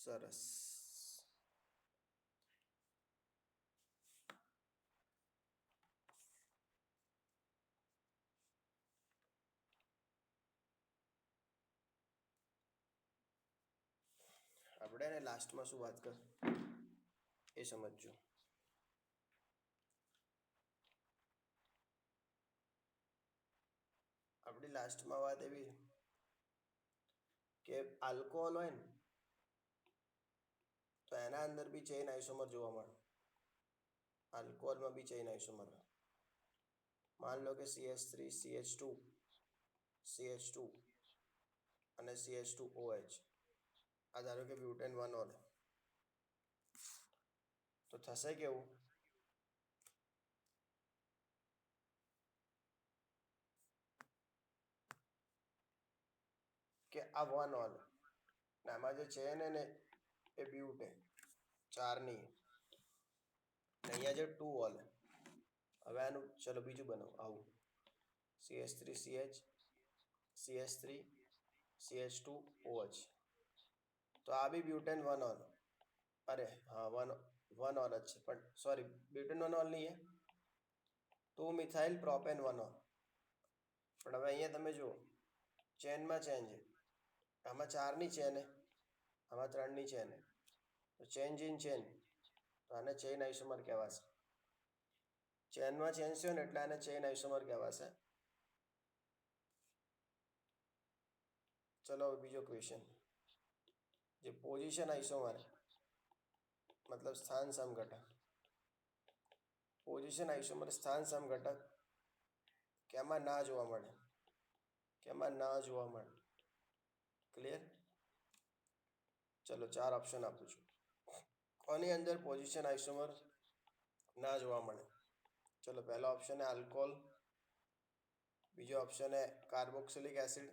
સરસ. આપણે ને લાસ્ટમાં શું વાત કર એ સમજજો. આપણી લાસ્ટમાં વાત એવી કે આલ્કોહોલ હોય ને તો એના અંદર બી ચેઇન આઇસોમર જોવા મળે. આલ્કોહોલમાં બી ચેઇન આઇસોમર. માન લો કે CH3CH2 CH2 અને CH2OH. આ ધારો કે બ્યુટેન 1 ઓલ. તો થશે કેવું કે આ 1 ઓલ આમાં જે ચેન ને એ બ્યુટે 4ની. અહીંયા જે 2 ઓલ. હવે આનું ચલો બીજું બનાવો આવું CH3CH CH3CH2OH. તો આ બી બ્યુટેન 1 ઓલ. અરે હા 1 ઓલ જ છે પણ સોરી બ્યુટેન 1 ઓલ નહીં હે 2 મિથાઇલ પ્રોપેન 1 ઓલ. પણ હવે અહીંયા તમે જુઓ ચેનમાં ચેન છે. આમાં 4ની ચેન હે આમાં 3ની ચેન હે. તો ચેન્જ ઇન ચેન તો આને ચેઇન આઇસોમર કહેવાશે. ચેનમાં ચેન્જ છે ને એટલે આને ચેઇન આઇસોમર કહેવાશે. ચલો હવે બીજો ક્વેશ્ચન. જે પોઝિશન આઇસોમર મતલબ સ્થાન સમઘટક. પોઝિશન આઇસોમર સ્થાન સમઘટક કેમાં ના જોવા મળે કેમાં ના જોવા મળે. ક્લિયર. ચલો 4 ઓપ્શન આપું છું. કોની અંદર પોઝિશન આઇસોમર ના જોવા મળે. ચલો પહેલો ઓપ્શન है अल्कोहल. બીજો ઓપ્શન है કાર્બોક્સિલિક એસિડ.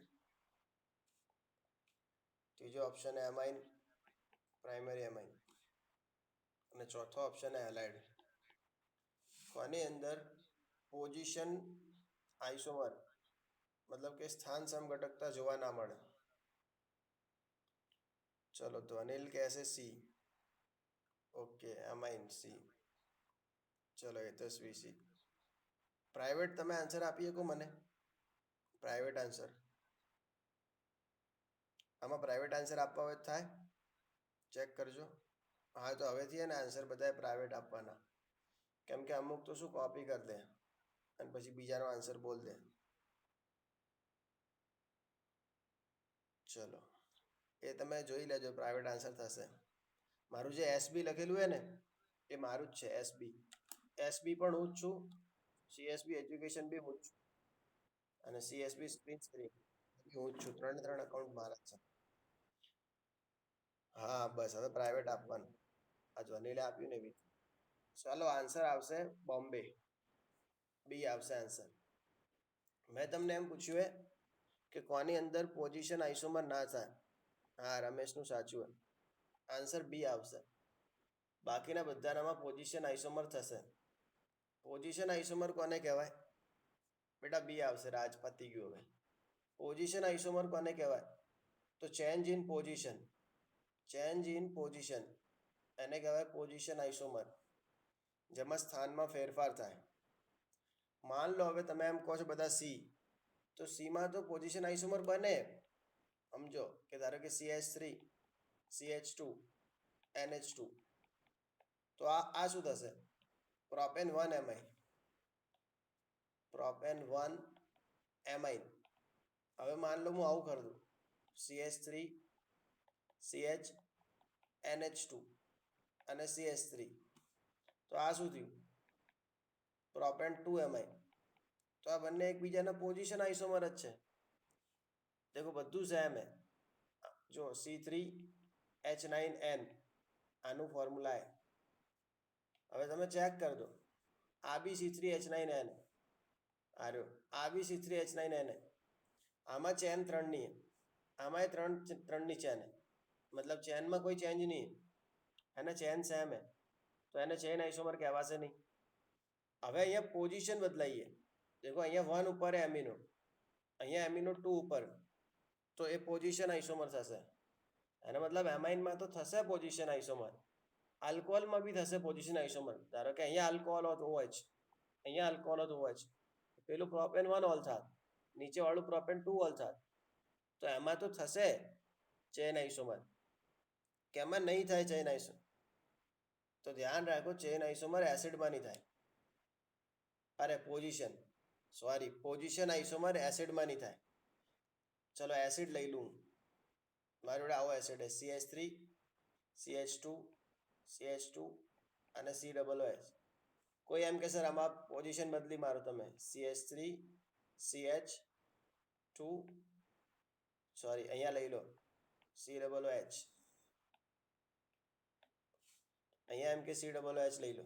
ત્રીજો ઓપ્શન है એમાઇન પ્રાઇમરી એમાઇન. અને ચોથો ઓપ્શન है હેલાઇડ. કોની અંદર પોઝિશન આઇસોમર મતલબ કે સ્થાન સમઘટકતા જોવા ના મળે. ચલો તો અનિલ કહેશે સી. Okay amine C. ચલો યશસ્વી સી. પ્રાઇવેટ તમે આન્સર આપી શકો મને. પ્રાઇવેટ આન્સર આમાં પ્રાઇવેટ આન્સર આપવા હોય થાય ચેક કરજો. હા તો હવેથી ને આન્સર બધાએ પ્રાઇવેટ આપવાના. કેમ કે અમુક તો શું કોપી કરી દે અને પછી બીજાનો આન્સર બોલ દે. ચલો એ તમે જોઈ લેજો પ્રાઇવેટ આન્સર થશે. મારું જે એસબી લખેલું હે ને એ મારું જ છે એસબી. એસબી પણ હું જ છું. સીએસબી એજ્યુકેશન બી હું જ છું. અને સીએસબી સ્ક્રીન સ્ક્રીન હું જ છું. 3 અકાઉન્ટ મારા જ છે. હા બસ હવે પ્રાઇવેટ આપવાનું. આ જો અનિલે આપ્યું ને એવી. ચાલો આન્સર આવશે બોમ્બે. બી આવશે આન્સર. મેં તમને એમ પૂછ્યું હે કે કોની અંદર પોઝિશન આઇસોમર ના થાય. હા રમેશનું સાચું હે. આન્સર બી આવશે. બાકીના બધાનામાં પોઝિશન આઇસોમર થશે. પોઝિશન આઇસોમર કોને કહેવાય. બેટા બી આવશે. રાજ પતી ગયું હવે. પોઝિશન આઇસોમર કોને કહેવાય તો change in position. Change in position એને કહેવાય પોઝિશન આઇસોમર. જેમાં સ્થાનમાં ફેરફાર થાય. માન લો હવે તમે એમ કહો છો બધા સી. તો સીમાં તો પોઝિશન આઇસોમર બને. સમજો કે ધારો કે CH3 CH2 NH2. તો આ શું થશે પ્રોપેન 1 એમાઇન. Propane 1 amine. હવે માન લો હું આવું કરી દઉં CH3 CH NH2 અને CH3. તો આ શું થયું પ્રોપેન 2 એમાઇન. તો આ બંને એકબીજાના પોઝિશન આઇસોમર જ છે. દેખો બધું સેમ હે. જો C3H9N આનું ફોર્મ્યુલા હે. હવે તમે ચેક કરી દો આ બી C3H9N આર્યો આ બી C3H9N. આમાં ચેન 3ની હે આમાંય 3ની ચેન હે. મતલબ ચેનમાં કોઈ ચેન્જ નહીં. એને ચેન સેમ હે તો એને ચેન આઇસોમર કહેવાશે નહીં. હવે અહીંયા પોઝિશન બદલાઈએ. દેખો અહીંયા 1 ઉપર હે એમિનો. અહીંયા એમિનો 2 ઉપર. તો એ પોઝિશન આઇસોમર થશે. એનો મતલબ એમાઇનમાં તો થશે પોઝિશન આઇસોમર, આલ્કોહોલમાં બી થશે પોઝિશન આઇસોમર. ધારો કે અહીંયા આલ્કોહોલ હોત OH, અહીંયા આલ્કોહોલ હોત OH, પેલું પ્રોપેન 1 ઓલ થાત, નીચેવાળું પ્રોપેન 2 ઓલ થાત, તો એમાં તો થશે ચેન આઇસોમર. કે એમાં નહીં થાય ચેન આઇસોમર. તો ધ્યાન રાખો, ચેન આઇસોમર એસિડમાં નહીં થાય. અરે પોઝિશન આઇસોમર એસિડમાં નહીં થાય. ચલો એસિડ લઈ લઉં. મારી જોડે આવો એસિડ છે CH3 CH2 CH2 અને COOH. કોઈ એમ કે સર આમાં પોઝિશન બદલી મારો તમે, CH3 CH2, સોરી અહીંયા લઈ લો COOH, અહીંયા એમ કે COOH લઈ લો,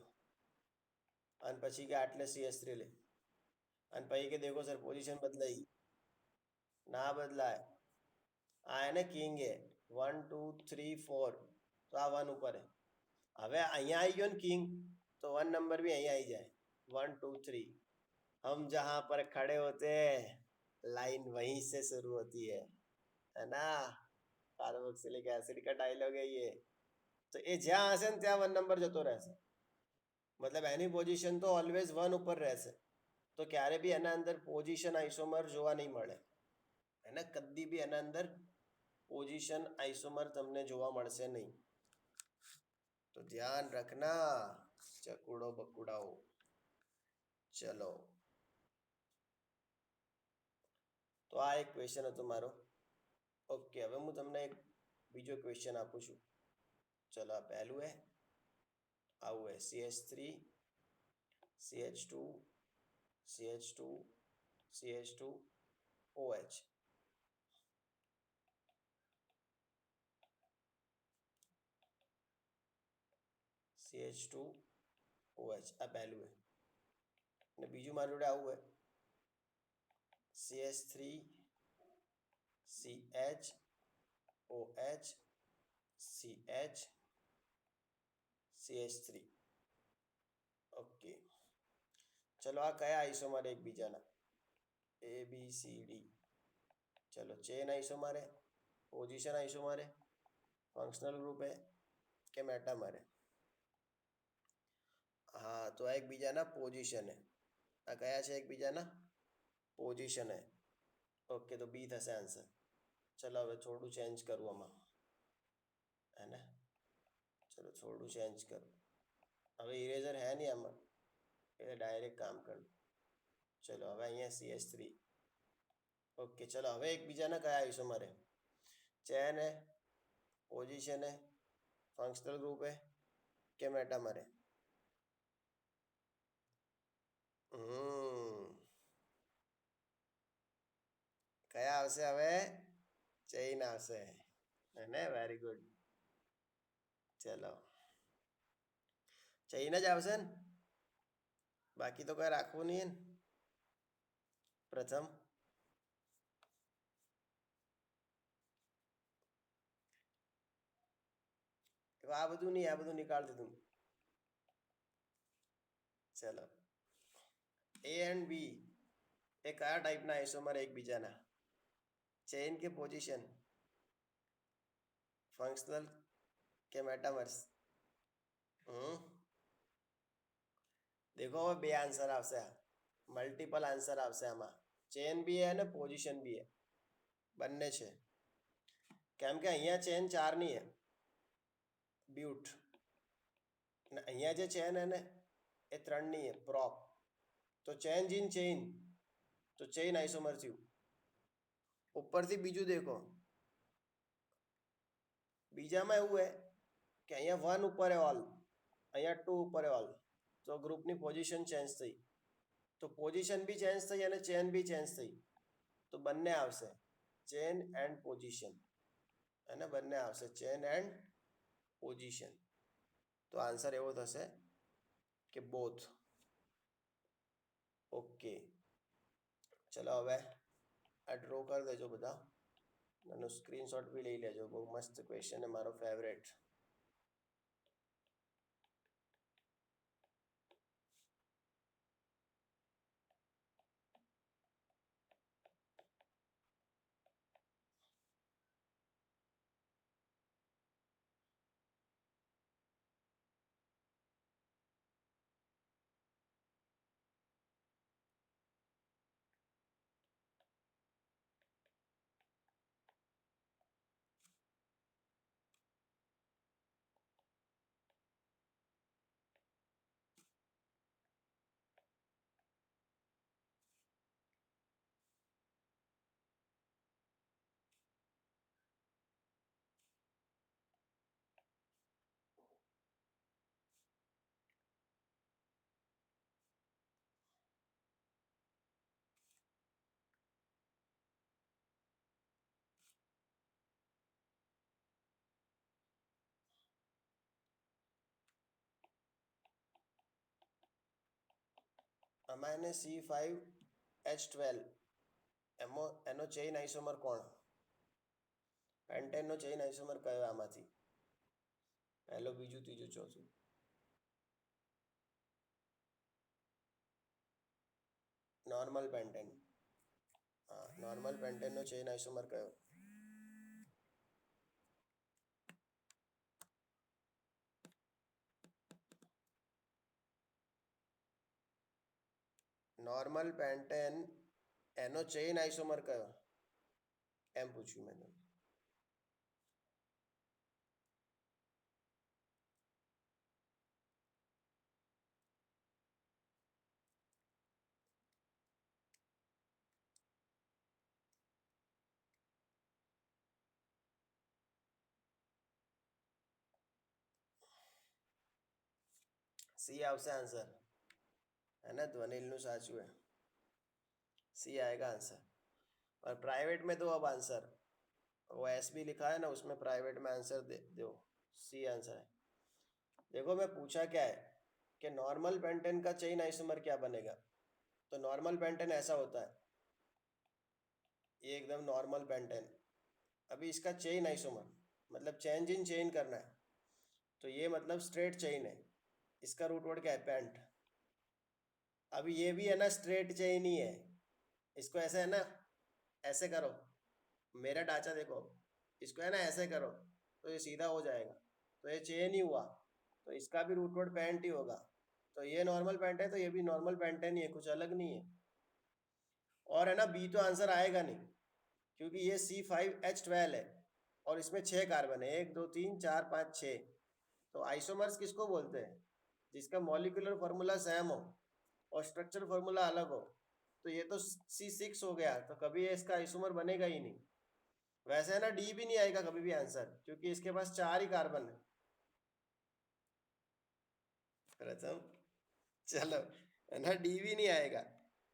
અને પછી કે આટલે CH3 લે, અને પછી કે દેખો સર પોઝિશન બદલાઈ. ના બદલાય. આ એને કિંગ હે 1 2 3 4, તો આ 1 ઉપર હે. હવે અહીંયા આવી ગયો ને કિંગ, તો 1 નંબર બી અહીંયા આવી જાય 1 2 3. हम जहां पर खड़े होते हैं लाइन वहीं से शुरू होती है ना. કાર્બોક્સિલિક એસિડ का डायलॉग है ये. તો એ જ્યાં હશે ને ત્યાં 1 નંબર જતો રહેશે. મતલબ એની પોઝિશન તો ઓલવેઝ 1 ઉપર રહેશે. તો ક્યારે બી એના અંદર પોઝિશન આઇસોમર જોવા નહીં મળે. એને કદી બી એના અંદર પોઝિશન આઇસોમર તમને જોવા મળશે નહીં. તો ધ્યાન રખના ચકુડો બકુડાઓ. ચલો, તો આ એક ક્વેશ્ચન હતો મારો. ઓકે, હવે હું તમને એક બીજો ક્વેશ્ચન આપું છું. ચલો, આ પહેલું હે, આવું હે CH3 CH2 CH2 CH2 OH. CH2 OH આ પહેલું હે. અને બીજું મારી જોડે આવું હે CH3 CH OH CH CH3. Okay, ચલો આ કયા આઇસોમર એકબીજાના? ABCD. ચલો, ચેન આઇસોમર હે, પોઝિશન આઇસોમર હે, ફંक्शनल ग्रुप है કે મેટામર હે? હા, તો આ એકબીજાના પોઝિશન હે. આ કયા છે એકબીજાના? પોઝિશન હે. ઓકે, તો બી થશે આન્સર. ચલો હવે થોડું ચેન્જ કરું આમાં, હે ને? ચલો થોડું ચેન્જ કરું. હવે ઇરેઝર હે નહીં આમાં, એટલે ડાયરેક્ટ કામ કરું. ચલો હવે અહીંયા CH3. ઓકે, ચલો હવે એકબીજાના કયા આઇસોમર હે? ચેન હે, પોઝિશન હે, ફંक्शनल ग्रुप है કે મેટામર હે? કયા આવશે હવે? ચેઇન આવશે, ને? Very good. ચલો, ચેઇન જ આવશે ને, બાકી તો કઈ રાખવું નહીં ને પ્રથમ. આ બધું નહીં, આ બધું નિકાળ દીધું. ચલો, A and B એ કયા ટાઈપના આઇસોમર એકબીજાના? ચેઇન કે પોઝિશન, ફંક્શનલ કે મેટામર્સ? દેખો હવે બે આન્સર આવશે, મલ્ટિપલ આન્સર આવશે આમાં. ચેન બી હે અને પોઝિશન બી હે, બંને છે. કેમ કે અહીંયા ચેન 4 ની હે, બ્યુટ. અને અહીંયા જે ચેન હે ને એ 3 ની હે, પ્રોપ. તો ચેન્જ ઇન ચેઇન, તો ચેઇન આઇસોમર થયું. ઉપરથી બીજું દેખો, બીજામાં એવું હે કે અહીંયા 1 ઉપર હે ઓલ, અહીંયા 2 ઉપર હે ઓલ, તો ગ્રુપની પોઝિશન ચેન્જ થઈ. તો પોઝિશન બી ચેન્જ થઈ અને ચેન બી ચેન્જ થઈ, તો બંને આવશે, ચેન એન્ડ પોઝિશન. અને બંને આવશે, ચેન એન્ડ પોઝિશન. તો આન્સર એવો થશે કે બોથ. ઓકે, ચલો હવે આ ડ્રો કરી દેજો બધા, એનો સ્ક્રીનશોટ બી લઈ લેજો. બહુ મસ્ત ક્વેશ્ચન છે, મારો ફેવરેટ. અમાયને C5H12 એનો ચેઇન આઇસોમર કોણ? પેન્ટેનનો ચેઇન આઇસોમર કયો આમાંથી? પહેલો, બીજું, ત્રીજું, ચોથું. Normal pentane. હા, નોર્મલ પેન્ટેનનો ચેઇન આઇસોમર કયો? નોર્મલ પેન્ટેન એનો ચેઇન આઇસોમર કયો? એમ પૂછ્યું મેં તમને. सी આવશે आंसर, है ना? ध्वनिल नु साचुं है, सी आएगा आंसर. और प्राइवेट में दो अब आंसर, वो एस बी लिखा है ना, उसमें प्राइवेट में आंसर दे दो. सी आंसर है. देखो मैं पूछा क्या है कि नॉर्मल पेंटेन का चेन आइसोमर क्या बनेगा. तो नॉर्मल पेंटेन ऐसा होता है, ये एकदम नॉर्मल पेंटेन. अभी इसका चेन आइसोमर मतलब चेंज इन चेन करना है, तो ये मतलब स्ट्रेट चेन है. इसका रूट वर्ड क्या है? पेंट. अभी ये भी है ना, स्ट्रेट चेन ही है. इसको ऐसे है ना, ऐसे करो, मेरा ढांचा देखो, इसको है ना ऐसे करो तो ये सीधा हो जाएगा, तो ये चेन ही हुआ. तो इसका भी रूट वर्ड पेंट ही होगा. तो ये नॉर्मल पेंट है, तो ये भी नॉर्मल पेंटेन ही है, कुछ अलग नहीं है. और है ना, बी तो आंसर आएगा नहीं, क्योंकि ये C5H12 है और इसमें 6 कार्बन है, 1 2 3 4 5 6. तो आइसोमर्स किसको बोलते हैं? जिसका मॉलिक्यूलर फॉर्मूला सेम हो और स्ट्रक्चर फॉर्मूला अलग हो. तो ये तो C6 हो गया, तो कभी ये इसका आइसोमर बनेगा ही नहीं. वैसे है ना, डी भी नहीं आएगा कभी भी आंसर, क्योंकि इसके पास 4 ही कार्बन है. प्रथम, चलो, है ना, डी भी नहीं आएगा,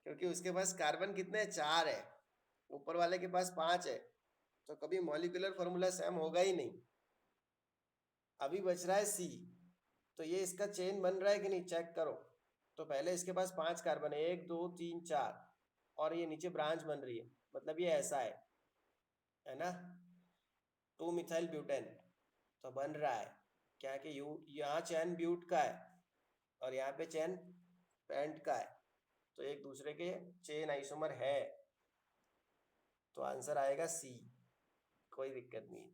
क्योंकि उसके पास कार्बन कितने? 4 है. ऊपर वाले के पास 5 है, तो कभी मॉलिक्यूलर फॉर्मूला सेम होगा ही नहीं. अभी बच रहा है सी. तो ये इसका चेन बन रहा है कि नहीं, चेक करो. तो पहले इसके पास 5 कार्बन है, 1 2 3 4, और ये नीचे ब्रांच बन रही है, मतलब ये ऐसा है ना, 2 मिथाइल ब्यूटेन. तो बन रहा है क्या कि यू यहाँ चैन ब्यूट का है और यहाँ पे चैन पेंट का है, तो एक दूसरे के चेन आइसोमर है. तो आंसर आएगा सी, कोई दिक्कत नहीं.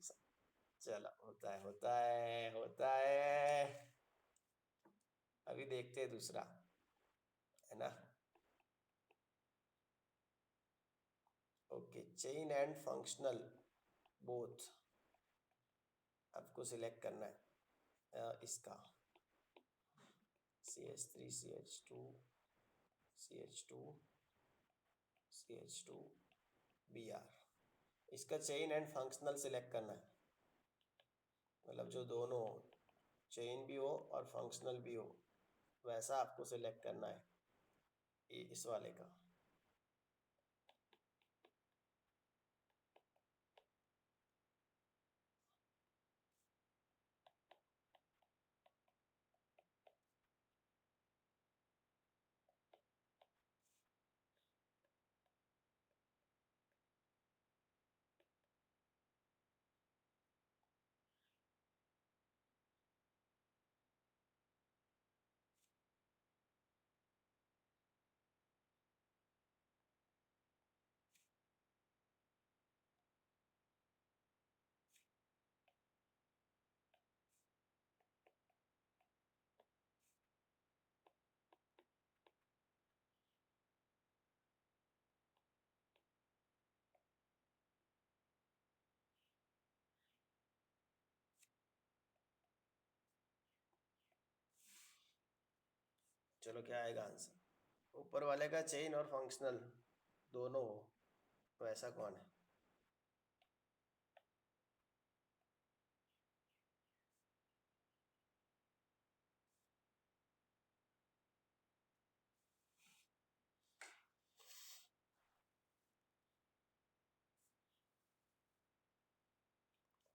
चलो, होता है होता है होता है. अभी देखते हैं दूसरा, है ना. Okay, chain and functional both आपको सिलेक्ट करना है. इसका CH3 CH2 CH2 CH2 Br, इसका चेन एंड फंक्शनल सिलेक्ट करना है. मतलब जो दोनों चेन भी हो और फंक्शनल भी हो, वैसा आपको सिलेक्ट करना है इस वाले का. चलो, क्या आएगा आंसर? ऊपर वाले का चेन और फंक्शनल दोनों हो, तो ऐसा कौन है?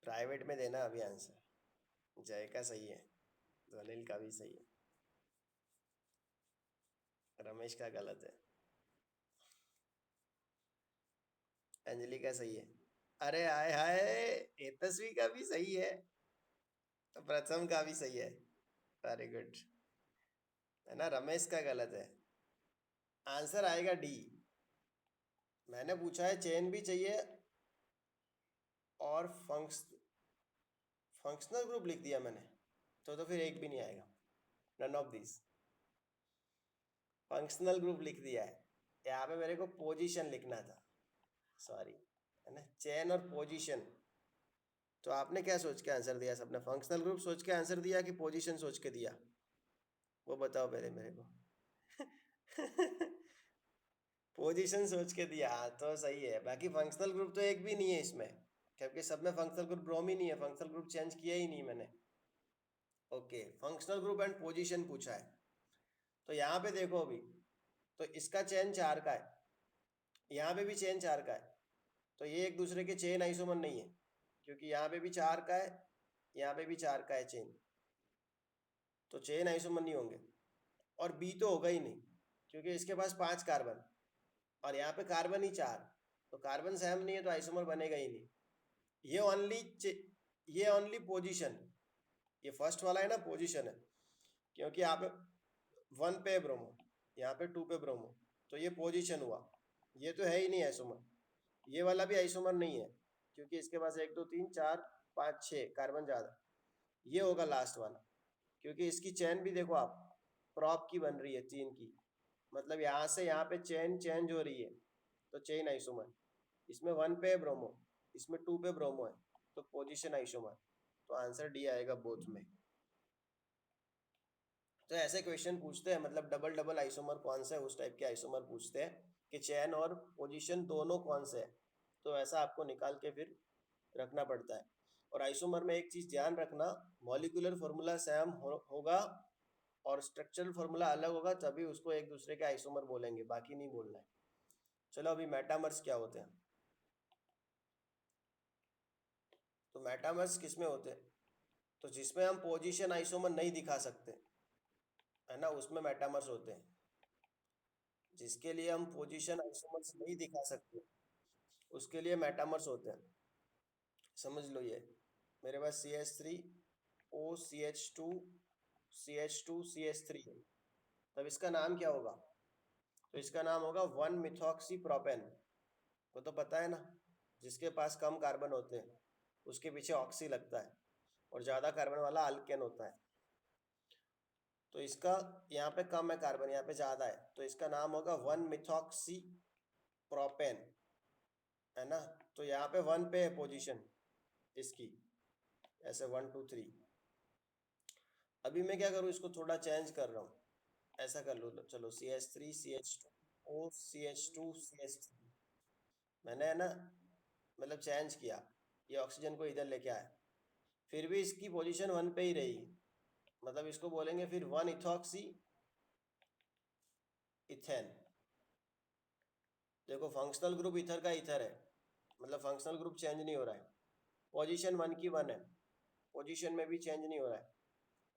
प्राइवेट में देना अभी आंसर. जय का सही है, ध्वनिल का भी सही है. रमेश का गलत है। अंजलि का सही है। अरे हाय हाय, तेजस्वी का भी सही है, प्रथम का भी सही है। Very good. है ना, रमेश का गलत है। आंसर आएगा डी। मैंने पूछा है चेन भी चाहिए और फंक्शनल ग्रुप लिख दिया मैंने, तो फिर एक भी नहीं आएगा। None of this. Functional group लिख दिया है। यहाँ पे मेरे को पोजीशन लिखना था, सॉरी। है ना, चेन और पोजीशन। तो आपने क्या सोच के आंसर दिया सबने? फंक्शनल ग्रुप सोच के आंसर दिया कि पोजीशन सोच के दिया? वो बताओ पहले मेरे को। पोजीशन सोच के दिया, हाँ, तो सही है। बाकी फंक्शनल ग्रुप तो एक भी नहीं है इसमें, क्योंकि सब में फंक्शनल ग्रुप ब्रोमीन ही है। फंक्शनल ग्रुप चेंज किया ही नहीं मैंने। Okay, functional group and position पूछा है। तो यहाँ पे देखो अभी, तो इसका चेन 4 का है, यहाँ पे भी चेन 4 का है। तो ये एक दूसरे के चेन आइसोमर नहीं है, क्योंकि यहाँ पे भी 4 का है, यहाँ पे भी 4 का है चेन, तो चेन आइसोमर नहीं होंगे। और बी तो होगा ही नहीं, क्योंकि इसके पास 5 कार्बन और यहाँ पे कार्बन ही 4, तो कार्बन सेम नहीं है तो आइसोमर बनेगा ही नहीं। ये ओनली पोजीशन, ये फर्स्ट वाला है ना, पोजीशन है, क्योंकि यहाँ पे 1 पे ब्रोमो, यहाँ पे 2 पे ब्रोमो, तो ये पोजीशन हुआ। ये तो है ही नहीं आइसोमर। ये वाला भी आइसोमर नहीं है, क्योंकि इसके पास 1 2 3 4 5 6 कार्बन ज्यादा। ये होगा लास्ट वाला, क्योंकि इसकी चेन भी देखो आप, प्रॉप की बन रही है 3 की, मतलब यहाँ से यहाँ पे चेन चेंज हो रही है, तो चेन आइसोमर। इसमें 1 पे ब्रोमो, इसमें 2 पे ब्रोमो है, तो पोजीशन आइसोमर। तो आंसर डी आएगा बोथ में। तो ऐसे क्वेश्चन पूछते हैं, मतलब डबल डबल आइसोमर कौन से है, उस टाइप के आइसोमर पूछते हैं कि चेन और पोजीशन दोनों कौन से है। तो ऐसा आपको निकाल के फिर रखना पड़ता है। और आइसोमर में एक चीज ध्यान रखना, मॉलिक्यूलर फॉर्मूला सेम होगा और स्ट्रक्चरल फॉर्मूला अलग होगा, तभी उसको एक दूसरे के आइसोमर बोलेंगे, बाकी नहीं बोलना है। चलो अभी मेटामर्स क्या होते हैं। तो मेटामर्स किसमें होते हैं? तो जिसमें हम पोजीशन आइसोमर नहीं दिखा सकते, है ना, उसमें मेटामर्स होते हैं। जिसके लिए हम पोजीशन आइसोमर्स नहीं दिखा सकते, उसके लिए मेटामर्स होते हैं। समझ लो, ये मेरे पास CH3OCH2CH2CH3 है, तब इसका नाम क्या होगा? तो इसका नाम होगा 1 मिथॉक्सी प्रोपेन। वो तो पता है ना, जिसके पास कम कार्बन होते हैं उसके पीछे ऑक्सी लगता है, और ज्यादा कार्बन वाला अल्केन होता है। तो इसका यहाँ पे कम है कार्बन, यहाँ पे ज्यादा है, तो इसका नाम होगा 1 मिथॉक्सी प्रोपेन। है ना, तो यहाँ पे 1 पे है पोजीशन इसकी, ऐसे 1 2 3। अभी मैं क्या करूँ, इसको थोड़ा चेंज कर रहा हूँ, ऐसा कर लो, चलो CH3CH2OCH2CH3 मैंने, है ना, मतलब चेंज किया, ये ऑक्सीजन को इधर लेके आया, फिर भी इसकी पोजीशन 1 पे ही रहेगी, मतलब इसको बोलेंगे फिर 1 इथॉक्सी इथेन। देखो फंक्शनल ग्रुप इथर का इथर है, मतलब फंक्शनल ग्रुप चेंज नहीं हो रहा है, पोजीशन 1 की 1 है, पोजीशन में भी चेंज नहीं हो रहा है।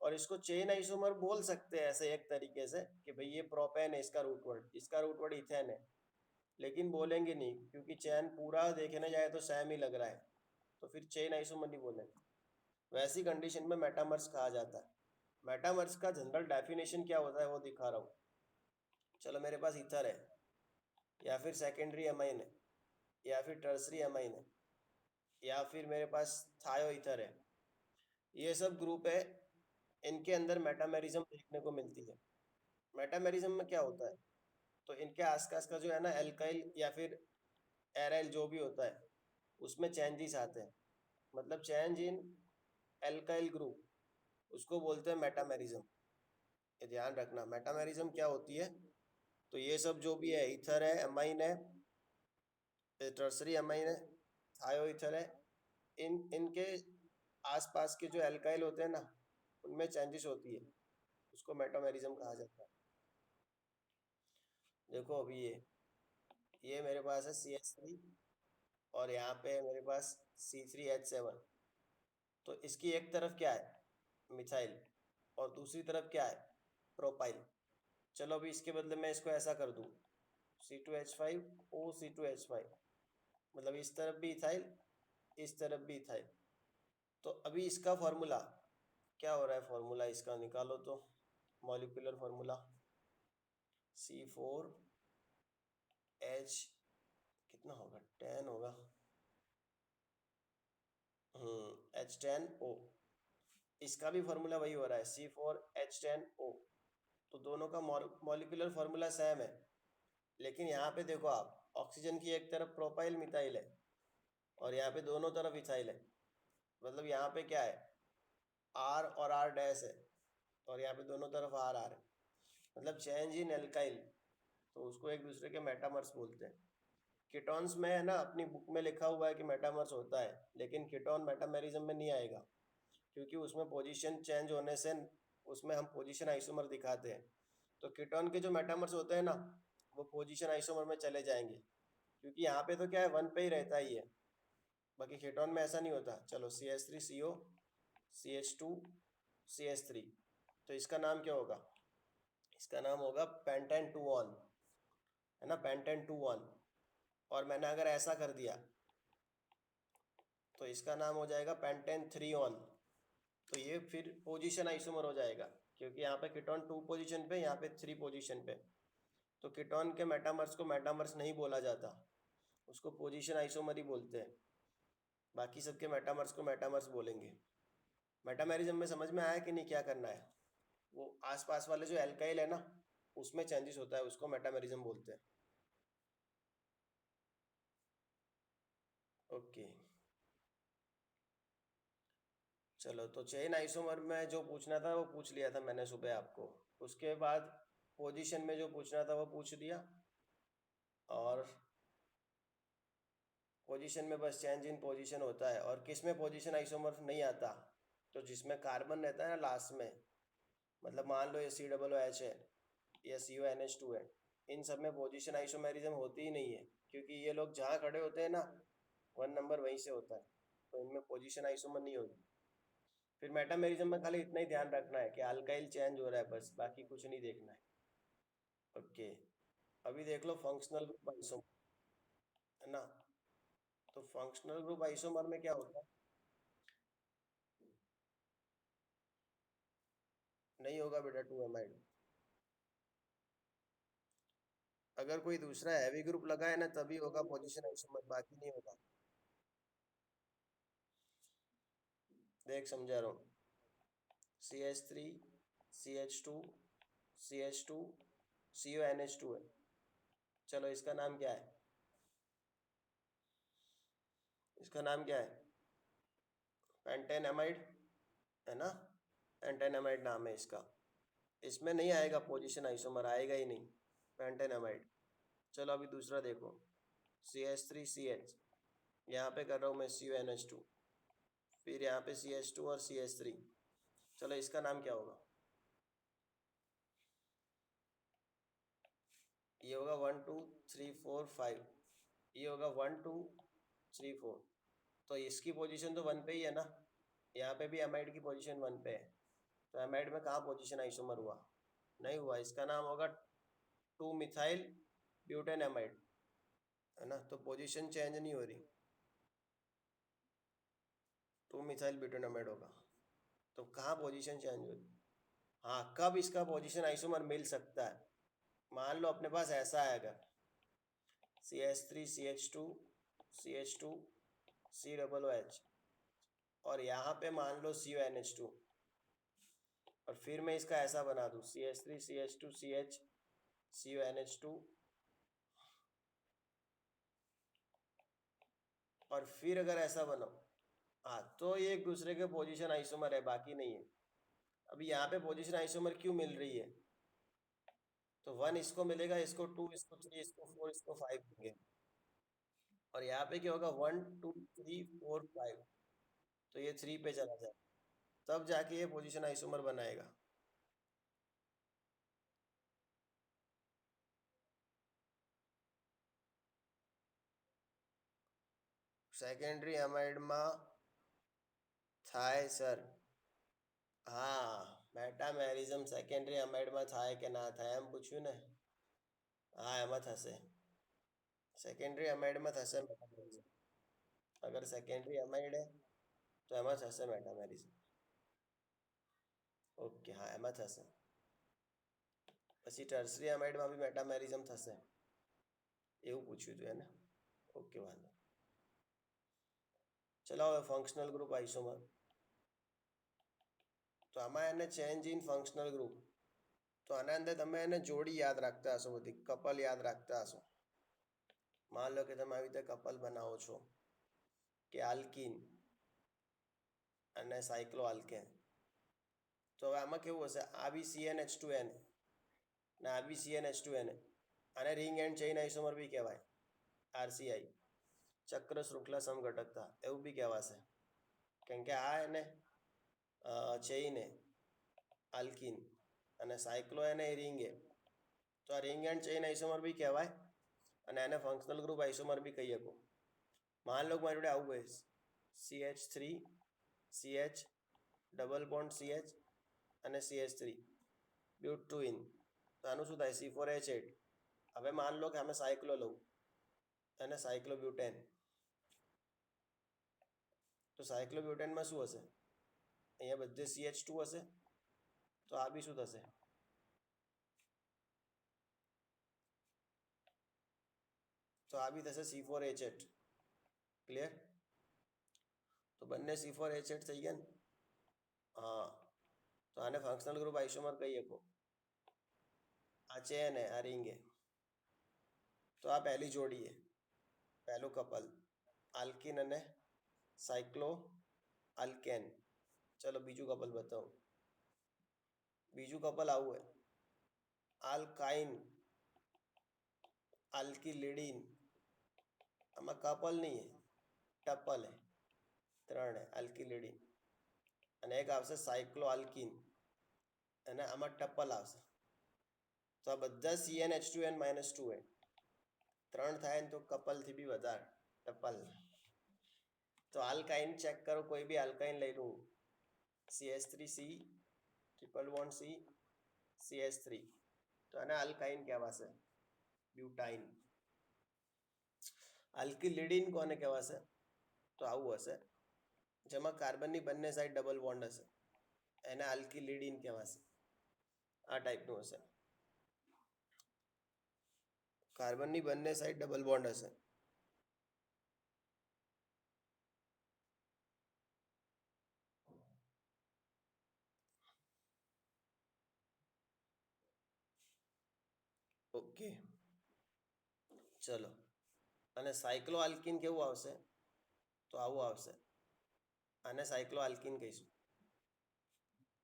और इसको चेन आइसोमर बोल सकते हैं ऐसे एक तरीके से कि भाई ये प्रोपेन है, इसका रूट वर्ड इथेन है, लेकिन बोलेंगे नहीं, क्योंकि चेन पूरा देखने जाए तो सेम ही लग रहा है, तो फिर चेन आइसोमर नहीं बोलेंगे। वैसी कंडीशन में मेटामर्स कहा जाता है। मेटामर्स का जनरल डेफिनेशन क्या होता है वो दिखा रहा हूँ। चलो मेरे पास ईथर है, या फिर सेकेंडरी अमाइन है, या फिर टर्सरी अमाइन है, या फिर मेरे पास थायो ईथर है, ये सब ग्रुप है, इनके अंदर मेटामेरिज्म देखने को मिलती है। मेटामेरिज्म में क्या होता है, तो इनके आसपास का जो है ना एल्काइल या फिर एराइल जो भी होता है, उसमें चेंजेस आते हैं, मतलब चेंज इन एल्काइल ग्रुप, उसको बोलते हैं मेटामेरिज्म। ये ध्यान रखना, मेटामेरिज्म क्या होती है। तो ये सब जो भी है, ईथर है, अमाइन है, टर्सरी अमाइन है, थायो ईथर है, इनके आसपास के जो एल्काइल होते हैं ना, उनमें चेंजेस होती है, उसको मेटामेरिज्म कहा जाता है। देखो अभी ये मेरे पास है CH3, और यहाँ पे है मेरे पास C3H7। तो इसकी एक तरफ क्या है, मिथाइल, और दूसरी तरफ क्या है, प्रोपाइल। चलो अभी इसके बदले मैं इसको ऐसा कर दूँ, C2H5 OC2H5, मतलब इस तरफ भी इथाइल, इस तरफ भी इथाइल। तो अभी इसका फॉर्मूला क्या हो रहा है, फॉर्मूला इसका निकालो तो, मॉलिक्यूलर फॉर्मूला C4H कितना होगा, 10 होगा, H10O। इसका भी फॉर्मूला वही हो रहा है, C4H10O। तो दोनों का मॉलिक्यूलर फॉर्मूला सेम है, लेकिन यहाँ पे देखो आप, ऑक्सीजन की एक तरफ प्रोपाइल मिथाइल है और यहाँ पे दोनों तरफ इथाइल है। मतलब यहाँ पे क्या है, R और R डैश है और यहाँ पे दोनों तरफ R R है, मतलब चेंज इन एल्काइल। तो उसको एक दूसरे के मेटामर्स बोलते हैं। कीटोन्स में है ना, अपनी बुक में लिखा हुआ है कि मेटामर्स होता है, लेकिन कीटोन मेटामेरिज्म में नहीं आएगा, क्योंकि उसमें पोजीशन चेंज होने से उसमें हम पोजीशन आइसोमर दिखाते हैं। तो कीटोन के जो मेटामर्स होते हैं ना, वो पोजीशन आइसोमर में चले जाएंगे, क्योंकि यहाँ पे तो क्या है, वन पे ही रहता ही है। बाकी कीटोन में ऐसा नहीं होता। चलो CH3CO CH2CH3, तो इसका नाम क्या होगा, इसका नाम होगा पेंटेन 2 ऑन, है ना, पेंटेन 2 ऑन। और मैंने अगर ऐसा कर दिया तो इसका नाम हो जाएगा पेंटेन 3 ऑन। तो ये फिर पोजीशन आइसोमर हो जाएगा, क्योंकि यहाँ पे कीटोन 2 पोजीशन पे, यहाँ पे 3 पोजीशन पे। तो कीटोन के मेटामर्स को मेटामर्स नहीं बोला जाता, उसको पोजीशन आइसोमर ही बोलते हैं। बाकी सबके मेटामर्स को मेटामर्स बोलेंगे। मेटामेरिज्म में समझ में आया कि नहीं, क्या करना है? वो आसपास वाले जो एल्काइल है ना, उसमें चेंजेस होता है, उसको मेटामेरिज्म बोलते हैं। ओके, चलो तो चेन आइसोमर में जो पूछना था वो पूछ लिया था मैंने सुबह आपको। उसके बाद पोजीशन में जो पूछना था वो पूछ दिया, और पोजीशन में बस चेंज इन पोजीशन होता है। और किस में पोजीशन आइसोमर नहीं आता, तो जिसमें कार्बन रहता है ना लास्ट में, मतलब मान लो ये COOH है या CuNH2 है, इन सब में पोजीशन आइसोमेरिज्म होती ही नहीं है, क्योंकि ये लोग जहाँ खड़े होते हैं ना, 1 नंबर वहीं से होता है, तो इनमें पोजीशन आइसोमर नहीं होगी। फिर मेटामेरिज्म में खाली इतना ही ध्यान रखना है कि अल्काइल चेंज हो रहा है, बस बाकी कुछ नहीं देखना है। ओके, अभी देख लो फंक्शनल ग्रुप आइसोमर, है ना। तो फंक्शनल ग्रुप आइसोमर में क्या होता है, नहीं होगा बेटा 2 एमाइड। अगर कोई दूसरा हैवी ग्रुप लगा है ना, तभी होगा पोजीशन आइसोमर, बाकी नहीं होगा। देख समझा रहा हूँ, CH3 CH2 CH2 है। चलो इसका नाम क्या है, इसका नाम क्या है, पेंटेन एमाइड, है ना, पेंटेन एमाइड नाम है इसका। इसमें नहीं आएगा पोजीशन आइसोमर, आएगा ही नहीं, पेंटेन एमाइड। चलो अभी दूसरा देखो, CH3CH, यहाँ पे कर रहा हूँ मैं CuNH2, फिर यहाँ पे CH2 और CH3। चलो इसका नाम क्या होगा, ये होगा 1 2 3 4 5, ये होगा 1 2 3 4। तो इसकी पोजीशन तो 1 पे ही है ना, यहाँ पे भी एमाइड की पोजीशन 1 पे है, तो एमाइड में कहाँ पोजीशन आइसोमर हुआ, नहीं हुआ। इसका नाम होगा 2 मिथाइल ब्यूटेन एमाइड, है ना, तो पोजीशन चेंज नहीं हो रही, 2 मिथाइल ब्यूटेन एमाइड होगा। तो कहाँ पोजीशन चेंज हो रही, हाँ, कब इसका पोजीशन आइसोमर मिल सकता है, मान लो अपने पास ऐसा है, अगर CH3 CH2 CH2 COOH, और यहाँ पे मान लो CuNH2, और फिर मैं इसका ऐसा बना दूँ CH3 CH2 CH CuNH2, और फिर अगर ऐसा बनाओ, हाँ, तो ये एक दूसरे के पोजीशन आइसोमर है, बाकी नहीं है। अभी यहाँ पे पोजीशन आइसोमर क्यों मिल रही है, तो 1 इसको मिलेगा, इसको 2, इसको 3, इसको 4, इसको 5 देंगे, और यहाँ पे क्या होगा, 1 2 3 4 5, तो ये 3 पे चला जाए, तब जाके ये पोजीशन आइसोमर बनाएगा। सेकेंडरी एमाइड में थाय सर, हाँ, મેટામેરિઝમ સેકન્ડરી અમાઇડમાં થાય કે ના થાય એમ પૂછ્યું ને? હા, એમાં થશે. સેકન્ડરી અમાઇડમાં થશે મેટામેરિઝમ. અગર સેકન્ડરી અમાઇડ હે તો એમાં થશે મેટામેરિઝમ. ઓકે, હા, એમાં થશે. પછી ટર્સરી અમાઇડમાં બી મેટામેરિઝમ થશે એવું પૂછ્યું હતું એને. ઓકે, વાંધો. ચલો હવે ફંક્શનલ ગ્રુપ આઈસોમર. તો આમાં એને ચેન્જ ઇન ફંક્શનલ ગ્રુપ. તો આના અંદર તમે એને જોડી યાદ રાખતા હશો, બધી કપલ યાદ રાખતા હશો. માન લો કે તમે આવી રીતે કપલ બનાવો છો કે આલ્કીન અને સાયક્લો આલ્કેન. તો હવે આમાં કેવું હશે, આ બી CnH2n ને આ બી CnH2n. આને રિંગ એન્ડ ચેઇન આઇસોમર બી કહેવાય, RCI, ચક્ર શૃંખલા સમઘટકતા એવું બી કહેવાશે. કેમ કે આ એને ચેઇન હે આલ્કીન અને સાયક્લો એને રિંગ હે. તો આ રિંગ એન્ડ ચેઇન આઇસોમર બી કહેવાય અને એને ફંક્શનલ ગ્રુપ આઇસોમર બી કહી શકો. માન લો મારી જોડે આવું હોય CH3 CH double bond CH અને CH3 બેઉ ટ્વિન. તો આનું શું થાય, C4H8. હવે માન લો કે અમે સાયક્લો લઉં અને સાયક્લોબ્યુટેન. તો સાયક્લોબ્યુટેનમાં શું હશે, અહીંયા બધે CH2 હશે. તો આ બી શું થશે, તો આ બી થશે C4H8. ક્લિયર? તો બંને C4H8 થઈ ગયા ને? હા. તો આને ફંક્શનલ ગ્રુપ આઇસોમર કહી શકો. આ ચેન હે, આ રિંગ હે. તો આ પહેલી જોડી હે, પહેલું કપલ આલ્કીન અને સાયક્લો આલ્કેન. ચલો બીજું કપલ બતાવો. બીજું કપલ આવું હે, આલ્કાઇન આલ્કિલિડીન. આમાં કપલ નહીં હે, ટપલ હે. 3 હે આલ્કિલિડીન. અને એક આવશે સાયક્લો આલ્કીન અને આમાં ટપલ આવશે. તો આ બધા CnH2n-2 હે. 3 થાય ને તો કપલથી બી વધારે, ટપલ. તો આલ્કાઇન ચેક કરો, કોઈ બી આલ્કાઇન લઈ લઉં, CH3C triple bond C CH3. તો આને આલ્કાઇન કહેવાશે, બ્યુટાઇન. આલ્કિલિડીન કોને કહેવાશે, તો આવું હશે જેમાં કાર્બનની બંને સાઈડ ડબલ બોન્ડ હશે, એને આલ્કિલિડીન કહેવાશે. આ ટાઈપનું હશે, કાર્બનની બંને સાઈડ ડબલ બોન્ડ હશે. ઓકે, ચલો. અને સાયક્લો આલ્કીન કેવું આવશે, તો આવું આવશે. આને સાયક્લો આલ્કીન કહીશું.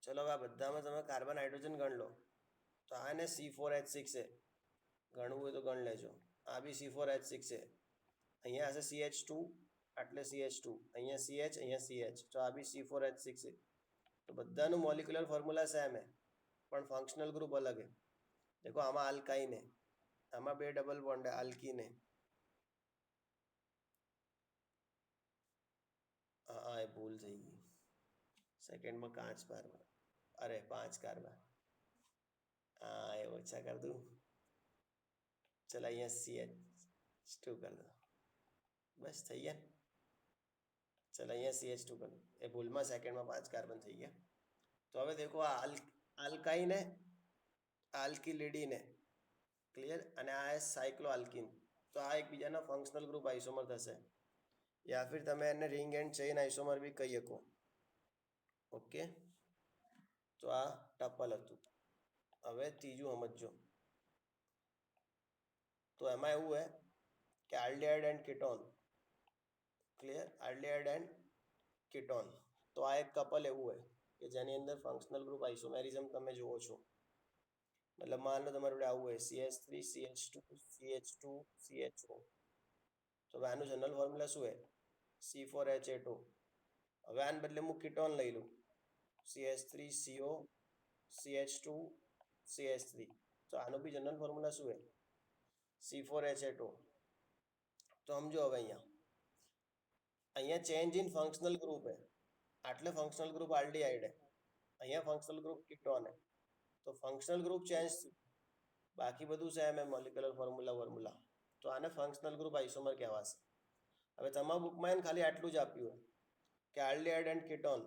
ચલો હવે આ બધામાં તમે કાર્બન હાઇડ્રોજન ગણ લો. તો આને C4H6 છે, ગણવું હોય તો ગણ લેજો. આ બી C4H6 છે. અહીંયા હશે CH2, એટલે CH2, અહીંયા CH, અહીંયા CH. તો આ બી C4H6 છે. તો બધાનું મોલિક્યુલર ફોર્મ્યુલા સેમ હે, પણ ફંક્શનલ ગ્રુપ અલગ હે. દેખો આમાં આલ્કાઇન હે, આમાં બે ડબલ બોન્ડ હે, આલ્કીન હે. હા, એ ભૂલ થઈ ગઈ. સેકન્ડમાં કાંચ પારવા, અરે 5 કાર્બન. હા, એ ઓછા કર દઉં. ચલ અહીંયા CH2 કર દો, બસ થઈ ગયા. ચલ અહીંયા CH2 કર દો. એ ભૂલમાં સેકન્ડમાં 5 કાર્બન થઈ ગયા. તો હવે દેખો આ આલ્કાઇન હે, આલ્કિલિડીન હે. ક્લિયર? અને આ સાયક્લો આલ્કીન. તો આ એકબીજાના ફંક્શનલ ગ્રુપ આઇસોમર થશે, યા ફિર તમે એને રિંગ એન્ડ ચેઇન આઇસોમર બી કહી શકો. ઓકે, તો આ ટપલ હતું. હવે ત્રીજું સમજો. તો એમાં એવું હે કે aldehyde and ketone. Clear? Aldehyde and ketone. તો આ એક કપલ એવું હોય કે જેની અંદર ફંક્શનલ ગ્રુપ આઇસોમેરિઝમ તમે જુઓ છો. મતલબ માન લો તમારે જોડે આવું હોય CH3 CH2 CH2 CHO. તો હવે આનું જનરલ ફોર્મ્યુલા શું હે, C4H8O. હવે આને બદલે હું કીટોન લઈ લઉં, CH3CO CH2 CH3. તો આનું બી જનરલ ફોર્મ્યુલા શું હે, C4H8O. તો સમજો હવે અહીંયા ચેન્જ ઇન ફંક્શનલ ગ્રુપ હે, આટલે ફંક્શનલ ગ્રુપ આલ્ડિહાઇડ હે અહીંયા ફંક્શનલ ગ્રુપ કીટોન હે, તો ફંક્શનલ ગ્રુપ ચેન્જ, બાકી બધું સેમ હે, મોલિક્યુલર ફોર્મ્યુલા. તો આને ફંક્શનલ ગ્રુપ આઇસોમર કહેવાશે. હવે તમારા બુકમાં એને ખાલી આટલું જ આપ્યું કે આલ્ડીહાઇડ એન્ડ કીટોન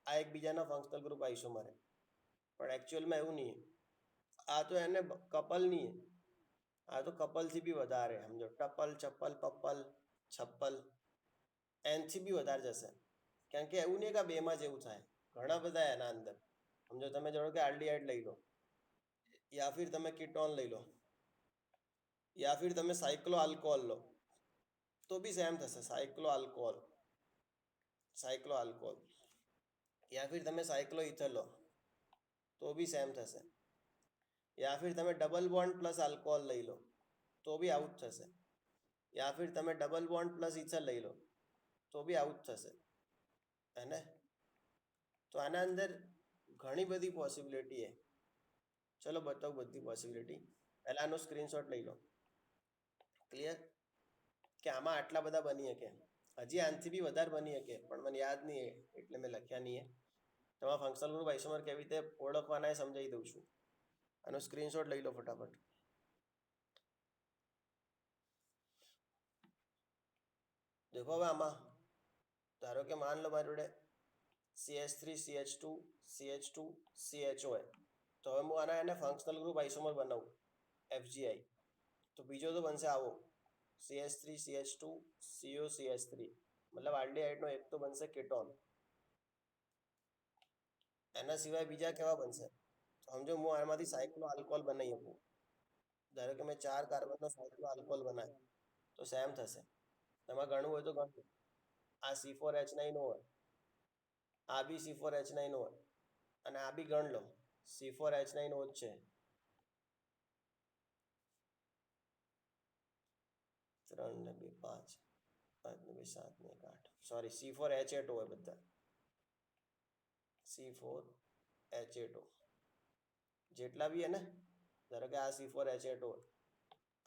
આ એકબીજાના ફંક્શનલ ગ્રુપ આઇસોમર હે, પણ એકચ્યુઅલમાં એવું નહીં. આ તો એને કપલ નહીં, આ તો કપલથી બી વધારે, સમજો ટપલ, ચપ્પલ, પપ્પલ, છપ્પલ, એનથી બી વધારે જશે. કારણ કે એવું નહીં કે આ બેમાં જેવું થાય, ઘણા બધા એના અંદર. સમજો તમે જોડો કે આલ્ડીહાઇડ લઈ લો, યા ફિર તમે કીટોન લઈ લો, યા ફિર તમે સાયક્લો આલ્કોહોલ લો, તો બી સેમ થશે. સાયક્લો આલ્કોહોલ, યા ફિર તમે સાયક્લો ઇથર લો, તો બી સેમ થશે. યા ફિર તમે ડબલ બોન્ડ પ્લસ આલ્કોહોલ લઈ લો, તો બી આવું જ થશે. યા ફિર તમે ડબલ બોન્ડ પ્લસ ઇથર લઈ લો, તો બી આવું જ થશે. હે ને? તો આના અંદર ઘણી બધી પોસિબિલિટી છે. ચલો બતાવું બધી પોસિબિલિટી. પહેલા આનો સ્ક્રીનશોટ લઈ લો. ક્લિયર? કે આમાં આટલા બધા બની શકે, હજી આનાથી બી વધારે બની શકે, પણ મને યાદ નહીં એટલે મેં લખ્યા નહીં. તમારા ફંક્શનલ ગ્રુપ આઇસોમર કેવી રીતે ઓળખવાના એ સમજાવી દઉં છું. આનો સ્ક્રીનશોટ લઈ લો ફટાફટ. દેખો હવે આમાં ધારો કે માન લો મારી જોડે CH3 CH2 CH2 CHO હોય, તો હવે હું આના એને ફંક્શનલ ગ્રુપ આઇસોમર બનાવું FGI, તો બીજો તો બનશે આવો CH3 CH2 CO CH3, મતલબ આલ્ડીહાઇડનો એક તો બનશે કીટોન. એના સિવાય બીજા કેવા બનશે? સમજો હું આમાંથી સાયક્લો આલ્કોહોલ બનાવી શકું. ધારો કે મેં 4 કાર્બનનો સાયક્લો આલ્કોહોલ બનાવ્યો, તો સેમ થશે. તમારે ગણવું હોય તો ગણો. આ C4H9 હોય, આ બી C4H9 હોય, અને આ બી ગણ લો C4H9 જ છે. 3 ને 2 5, 5 ને 2 7 ને 1 8, સોરી C4H8 હોય બધા. C4H8 જેટલા બી હે ને, ધારો કે આ C4H8 હોય,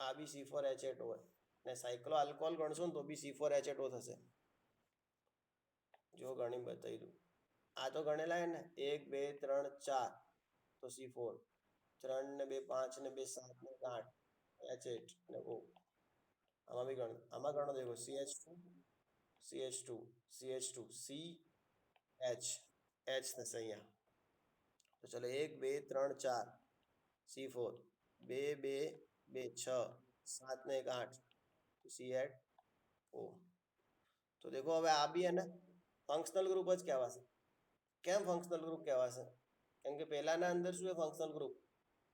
આ બી C4H8 હોય, ને સાયક્લો આલ્કોહોલ ગણશો ને તો બી C4H8 થશે. જો ગણી બતાવી દઉં. આ તો ગણેલા હે ને 1 2 3 4, તો C4, 3 ને 2 5 ને 2 7 ને 8, H8 ને O. આમાં બી ગણ, આમાં ગણો દેખો CH2 CH2 CH2 C H H થશે અહીંયા. તો ચલો 1 2 3 4 C4, 2 2 2 6, 7 ને 1 8, તો C8O. તો દેખો હવે આ બી હે ને ફંક્શનલ ગ્રુપ જ કહેવાશે. કેમ ફંક્શનલ ગ્રુપ કહેવાશે? કેમ કે પહેલાના અંદર શું હે ફંક્શનલ ગ્રુપ?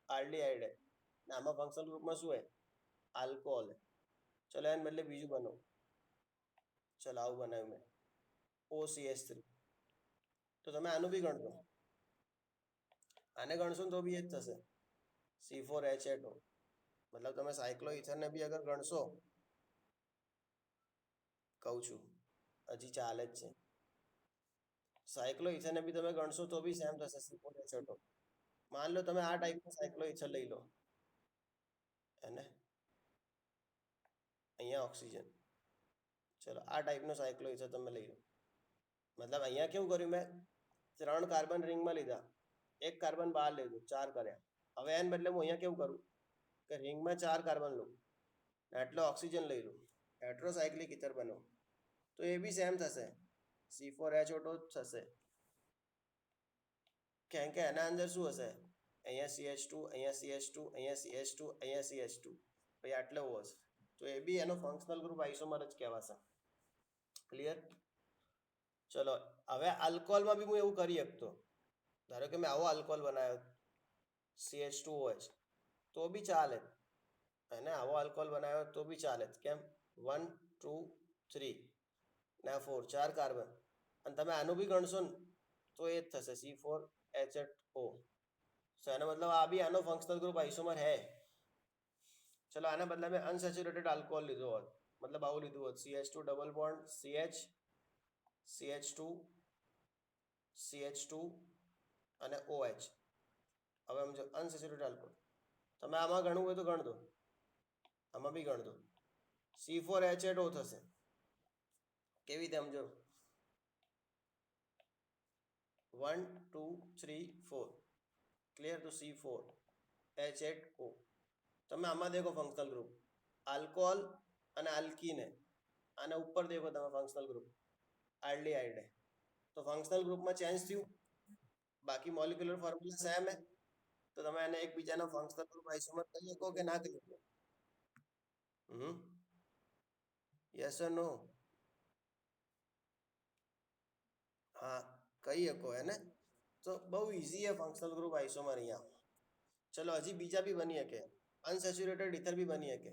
આલ્ડીહાઇડ હે, ને આમાં ફંક્શનલ ગ્રુપમાં શું હે? આલ્કોહોલ હે. ચલો એને બદલે બીજું બનાવો. ચલો આવું બનાવ્યું મેં OCH3. તો તમે આનું બી ગણજો, આને ગણશો ને તો બી એ જ થશે C4H8O. મતલબ તમે સાયક્લો ઇથરને બી અગર ગણશો, કહું છું હજી ચાલે જ છે, સાયક્લો ઇથરને બી તમે ગણશો તો બી સેમ થશે C4H8O. માન લો તમે આ ટાઈપનો સાયક્લો ઇથર લઈ લો, એને અહીંયા ઓક્સિજન, ચલો આ ટાઈપનો સાયક્લો ઇથર તમે લઈ લો. મતલબ અહીંયા કેવું કર્યું મેં? 3 કાર્બન રિંગમાં લીધા, 1 કાર્બન બહાર લીધું, 4 કર્યા. હવે એને બદલે હું અહીંયા કેવું કરું કે રિંગમાં 4 કાર્બન લઉં, આટલો ઓક્સિજન લઈ લઉં, હેટ્રોસાયક્લિક ઇથર બનો, તો એ બી સેમ થશે, C4H8 જ થશે. કેમ કે એના અંદર શું હશે? અહીંયા CH2, અહીંયા CH2, અહીંયા CH2, અહીંયા CH2, પછી આટલો હશે, તો એ બી એનો ફંક્શનલ ગ્રુપ આઇસોમર જ કહેવાશે. ક્લિયર? ચલો હવે આલ્કોહોલમાં બી હું એવું કરી શકતો. ધારો કે મેં આવો આલ્કોહોલ બનાવ્યો CH2OH, તો બી ચાલે. અને આવો આલ્કોહોલ બનાવ્યો તો બી ચાલે. કેમ? 1 2 3 ને 4, 4 કાર્બન, અને તમે આનું બી ગણશો ને તો એ જ થશે C4H8O. સો એનો મતલબ આ બી આનો ફંક્શનલ ગ્રુપ આઇસોમર હે. ચલો આના બદલે મેં અનસેચ્યુરેટેડ આલ્કોહોલ લીધો હોત, મતલબ આવું લીધું હોત CH2 double bond CH, CH2 CH2 અને OH. હવે સમજો અનસેચ્યુરેટેડ આલ્કોહોલ, તમે આમાં ગણવું હોય તો ગણ દો, આમાં બી ગણ દો, C4H8O થશે. કેવી રીતે સમજો? 1 2 3 4 ક્લિયર. તો C4 H8O. તમે આમાં દેખો ફંક્શનલ ગ્રુપ આલ્કોહોલ અને આલ્કીને, અને ઉપર દેખો તમે ફંક્શનલ ગ્રુપ આલ્ડીહાઇડ. તો ફંક્શનલ ગ્રુપમાં ચેન્જ થયું, બાકી મોલિક્યુલર ફોર્મ્યુલા સેમ હે. તો તમે એને એકબીજાના ફંક્શનલ ગ્રુપ આઇસોમર કહી શકો કે ના કહી શકો? યસ ઓર નો? હા, કહી શકો હે ને. તો બહુ ઇઝી હે ફંક્શનલ ગ્રુપ આઇસોમર અહીંયા. ચલો હજી બીજા બી બની શકે, અનસેચ્યુરેટેડ ઇથર બી બની શકે.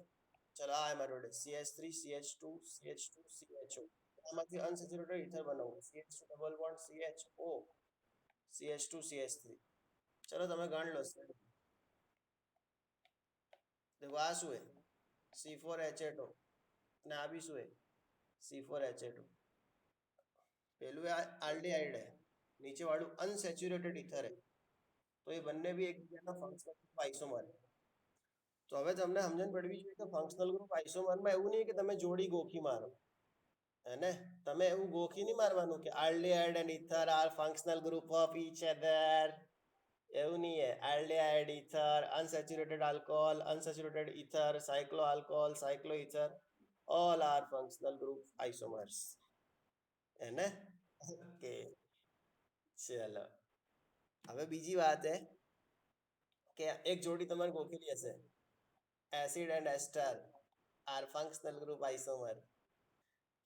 ચલો આ મારી જોડે CH3 CH2 CH2 CHO. આમાંથી અનસેચ્યુરેટેડ ઇથર બનાવો, CH2 double bond CHO CH2 CH3. ચલો તમે ગણ લો. देखो આ શું હે? C4H8O. અને આ બી શું હે? C4H8O. પેલું આલ્ડીહાઇડ હે, નીચે વાળું અનસેચ્યુરેટેડ ઇથર હે. તો એ બંને બી એકબીજાના ફંક્શનલ ગ્રુપ આઇસોમર. તો હવે તમને સમજણ પડવી જોઈએ કે ફંક્શનલ ગ્રુપ આઇસોમરમાં એવું નહીં કે તમે જોડી ગોખી મારો, હે ને. તમે એવું ગોખી નહીં મારવાનું કે aldehyde and ether are functional group of each other. એવું નહીં હે. Aldehyde ether, unsaturated alcohol, unsaturated ether, cyclo alcohol, cyclo ether, all are functional group isomers, હે ને. ઓકે, ચલો. હવે બીજી વાત હે કે એક જોડી તમારે ગોખેલી હશે, acid and ester are functional group isomer.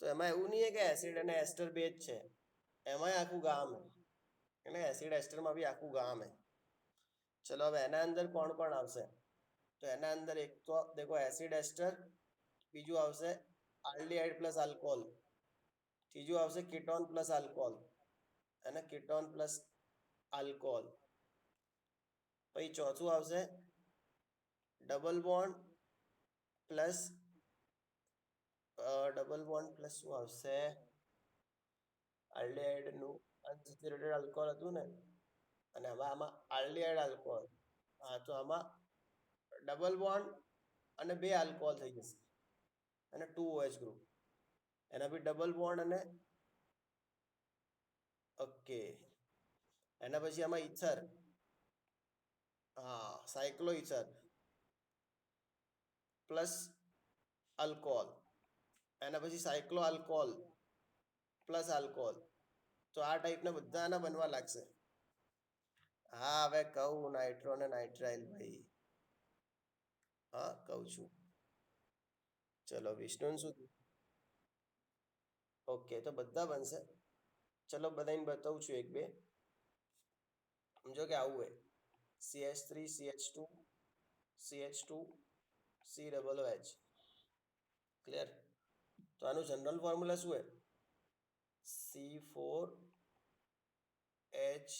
તો એમાં એવું નહીં કે એસિડ અને એસ્ટર બે જ છે, એમાંય આખું ગામ હે. એટલે એસિડ એસ્ટરમાં બી આખું ગામ હે. ચલો હવે એના અંદર કોણ કોણ આવશે? તો એના અંદર એક તો દેખો એસિડ એસ્ટર, બીજું આવશે આલ્ડીહાઇડ પ્લસ આલ્કોહોલ, ત્રીજું આવશે કીટોન પ્લસ આલ્કોહોલ અને કીટોન પ્લસ આલ્કોહોલ. પછી ચોથું આવશે ડબલ બોન્ડ પ્લસ શું આવશે? આલ્ડીહાઇડનું અનસેચ્યુરેટેડ આલ્કોહોલ હતું ને, અને હવે આમાં આલ્ડીહાઇડ આલ્કોહોલ. હા, તો આમાં ડબલ બોન્ડ અને બે આલ્કોહોલ થઈ જશે અને 2OH ગ્રુપ. એના બી ડબલ બોન્ડ અને ઓકે. એના પછી આમાં ઇથર, હા સાયક્લો ઇથર પ્લસ આલ્કોહોલ. એના પછી સાયક્લો આલ્કોહોલ પ્લસ આલ્કોહોલ. તો આ ટાઈપના બધા આના બનવા લાગશે. હા હવે કહું, નાઇટ્રો અને નાઇટ્રાઇલ ભાઈ. હા કહું છું. ચલો વિષ્ણુ શું? ઓકે, તો બધા બનશે. ચલો બધાને બતાવું છું એક બે. સમજો કે આવું હોય CH3 CH2 CH2 COOH. Clear. તો આનું જનરલ ફોર્મ્યુલા શું હે? C4H,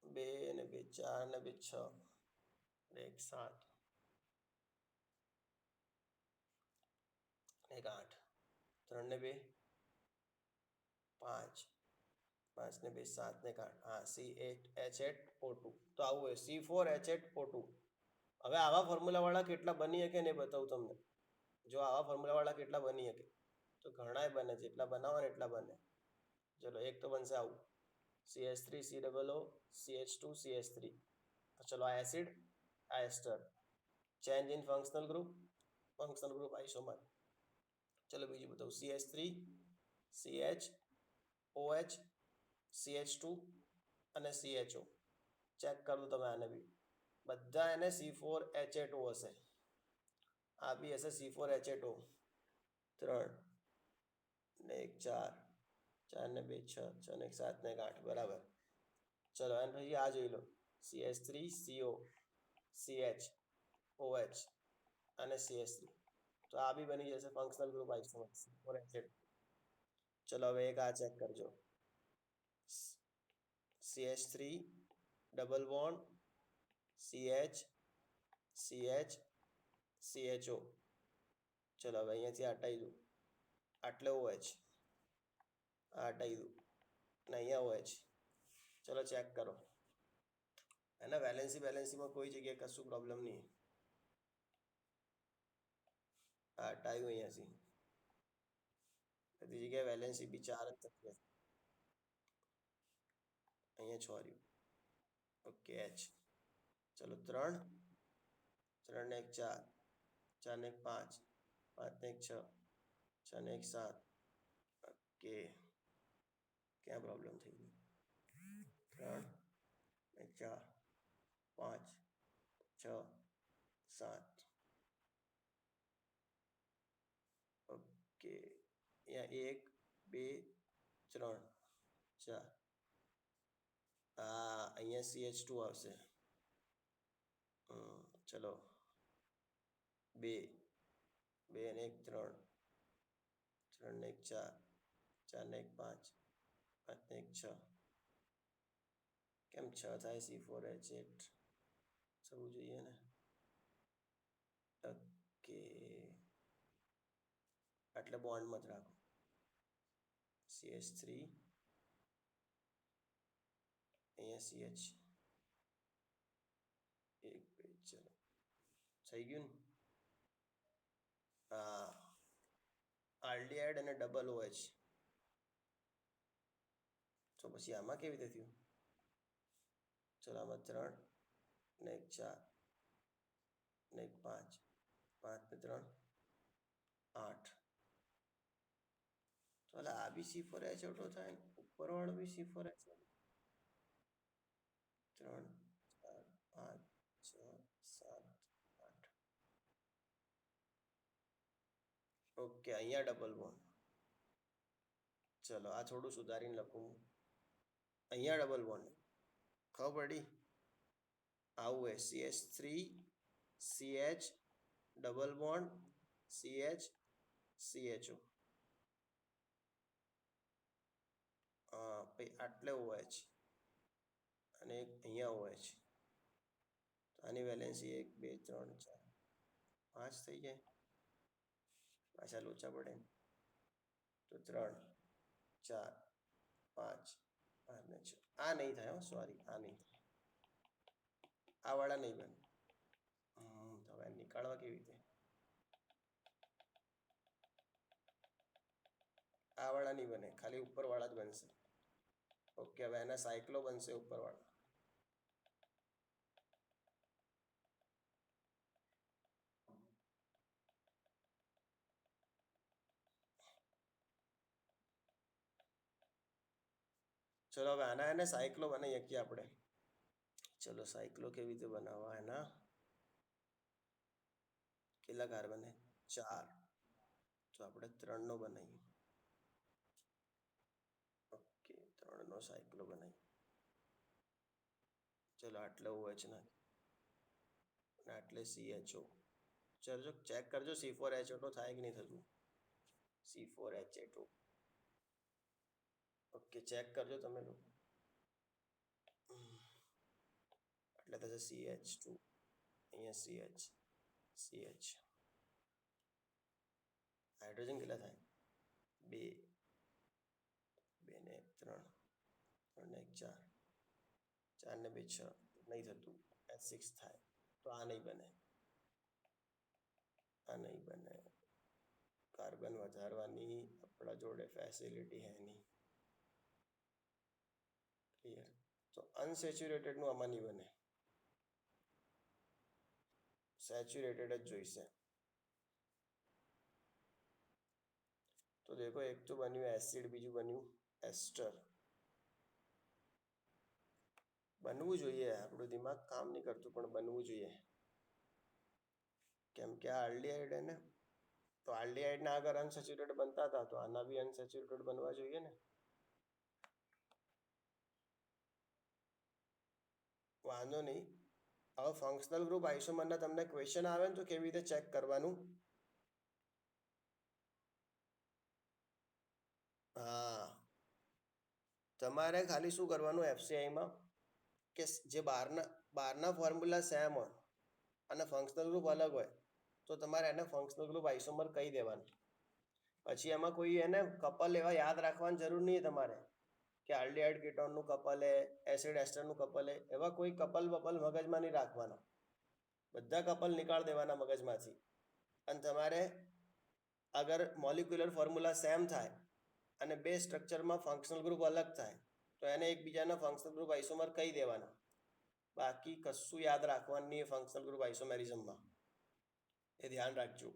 2 ને 2 4 ને 2 6 1 7 1 8 3 ને 2 5 5 ને 2 7 ને 8. હા, C8H8O2. તો આવું હોય C4H8O2. હવે આવા ફોર્મ્યુલા વાળા કેટલા બની શકે ને બતાવું તમને. જો આવા ફોર્મ્યુલા વાળા કેટલા બની શકે, તો ઘણાય બને, જેટલા બનાવો ને એટલા બને. ચલો એક તો બનશે આવું CH3COO CH2CH3. ચલો આ એસિડ, આ ester, change in functional group isomer. ચલો બીજું બતાવું CH3 CH OH CH2 અને CHO. ચેક કરું તમે આને બી. બધા એને C4H8O હશે. આ બી હશે C4H8O. 3 ને 1 4 4 ને 2 6 6 ને 1 7 ને 1 8. બરાબર. ચલો અને પછી આ જોઈ લો CH3CO CHOH અને CH3. તો આ બી બની જશે ફંક્શનલ ગ્રુપ આઇસોમર C4H8. ચલો હવે એક આ ચેક કરજો CH3 double bond CH CH CHO. ચલો હવે અહીંયાથી હટાવી દઉં, આટલે OH આ હટાવી દઉં અને અહીંયા OH. ચલો ચેક કરો. એના બેલેન્સીમાં કોઈ જગ્યાએ કશું પ્રોબ્લેમ નહીં. આ હટાવ્યું અહીંયાથી, બધી જગ્યાએ વેલેન્સી બી 4 જ થતી હશે. અહીંયા અહીંયા 6 રહ્યું. Okay H. ચલો 3, 3 ને 1 4, 4 ને 1 5, 5 ને 1 6, 6 ને 1 7. ઓકે ક્યાં પ્રોબ્લેમ થઈ ગઈ? 3 ને 4, 5, 6, 7. ઓકે અહીંયા 1 2 3 4. અહીંયા CH2 આવશે. ચલો 2 2 ને 1 3, 3 ને 1 4, 4 ને 1 5, 5 ને 1 6. કેમ 6 થાય? C4H8 થવું જોઈએ ને. ઓકે એટલે બોન્ડમાં જ રાખો. CH3 અહીંયા CH 1 2 ચલો થઈ ગયું ને. આલ્ડિહાઇડ અને ડબલ OH. તો પછી આમાં કેવી રીતે થયું? ચલો આમાં 3 ને 1 4 ને 1 5, 5 ને 3 8. તો આ બી C4H8 થાય ને ઉપરવાળો બી C4H8. 3 4 5 6 7 8. ઓકે અહીંયા ડબલ બોન્ડ. ચલો આ થોડું સુધારીને લખું. અહીંયા ડબલ બોન્ડ ખબર પડી? આવું હોય CH3 CH double bond CH CHO. પછી આટલે OH અને એક અહીંયા OH. તો આની વેલેન્સી 1 2 3 4 5 થઈ જાય. પાછા લોચા પડે તો 3 4 5 5 ને 6. આ નહીં થાય હો, સોરી આ નહીં થાય. આ વાળા નહીં બને. તો હવે નીકાળવા કેવી રીતે? આ વાળા નહીં બને, ખાલી ઉપર વાળા જ બનશે. ઓકે હવે એના સાયક્લો બનશે ઉપર વાળા. ચલો હવે આના એને સાયક્લો બનાવી શકીએ આપણે. ચલો સાયક્લો કેવી રીતે બનાવવા? એના કેટલા કાર્બન? 4. તો આપણે 3 નો બનાવીએ. ઓકે 3 નો સાયક્લો બનાવીએ. ચલો આટલે OH નાખી અને આટલે CHO. ચલો ચેક કરજો C4H8 થાય કે નહીં થતું. C4H8. ઓકે ચેક કરજો તમે લોકો. એટલે થશે CH2 અહીંયા CH CH. હાઇડ્રોજન કેટલા થાય? 2 2 ને 3 3 ને 1 4 4 ને 2 6. નહીં થતું. H6 થાય. તો આ નહીં બને, આ નહીં બને. કાર્બન વધારવાની આપણા જોડે ફેસિલિટી હે નહીં. ક્લિયર? તો અનસેચ્યુરેટેડ નું આમાં નહીં બને, સેચ્યુરેટેડ જ જોઈશે. તો દેખો એક તો બન્યું એસિડ, બીજું બન્યું એસ્ટર. બનવું જોઈએ, આપણું દિમાગ કામ નહીં કરતું પણ બનવું જોઈએ. કેમ કે આ આલ્ડિહાઇડ હે ને, તો આલ્ડિહાઇડ ના અગર અનસેચ્યુરેટેડ બનતા હતા તો આના બી અનસેચ્યુરેટેડ બનવા જોઈએ ને. વાંધો નહીં. હવે ફંક્શનલ ગ્રુપ આઇસોમરના તમને ક્વેશ્ચન આવે ને તો કેવી રીતે ચેક કરવાનું? તમારે ખાલી શું કરવાનું FCIમાં કે જે બહારના ફોર્મ્યુલા સેમ હોય અને ફંક્શનલ ગ્રુપ અલગ હોય તો તમારે એને ફંક્શનલ ગ્રુપ આઇસોમર કહી દેવાનું. પછી એમાં કોઈ એને કપલ એવા યાદ રાખવાની જરૂર નહીં તમારે કે આલ્ડિહાઇડ કીટોનનું કપલ હે, એસિડ એસ્ટરનું કપલ હે. એવા કોઈ કપલ બપલ મગજમાં નહીં રાખવાના. બધા કપલ નીકાળી દેવાના મગજમાંથી. અને તમારે અગર મોલિક્યુલર ફોર્મ્યુલા સેમ થાય અને બે સ્ટ્રક્ચરમાં ફંક્શનલ ગ્રુપ અલગ થાય તો એને એકબીજાના ફંક્શનલ ગ્રુપ આઇસોમર કહી દેવાના, બાકી કશું યાદ રાખવાનું નહીં ફંક્શનલ ગ્રુપ આઇસોમેરિઝમમાં, એ ધ્યાન રાખજો.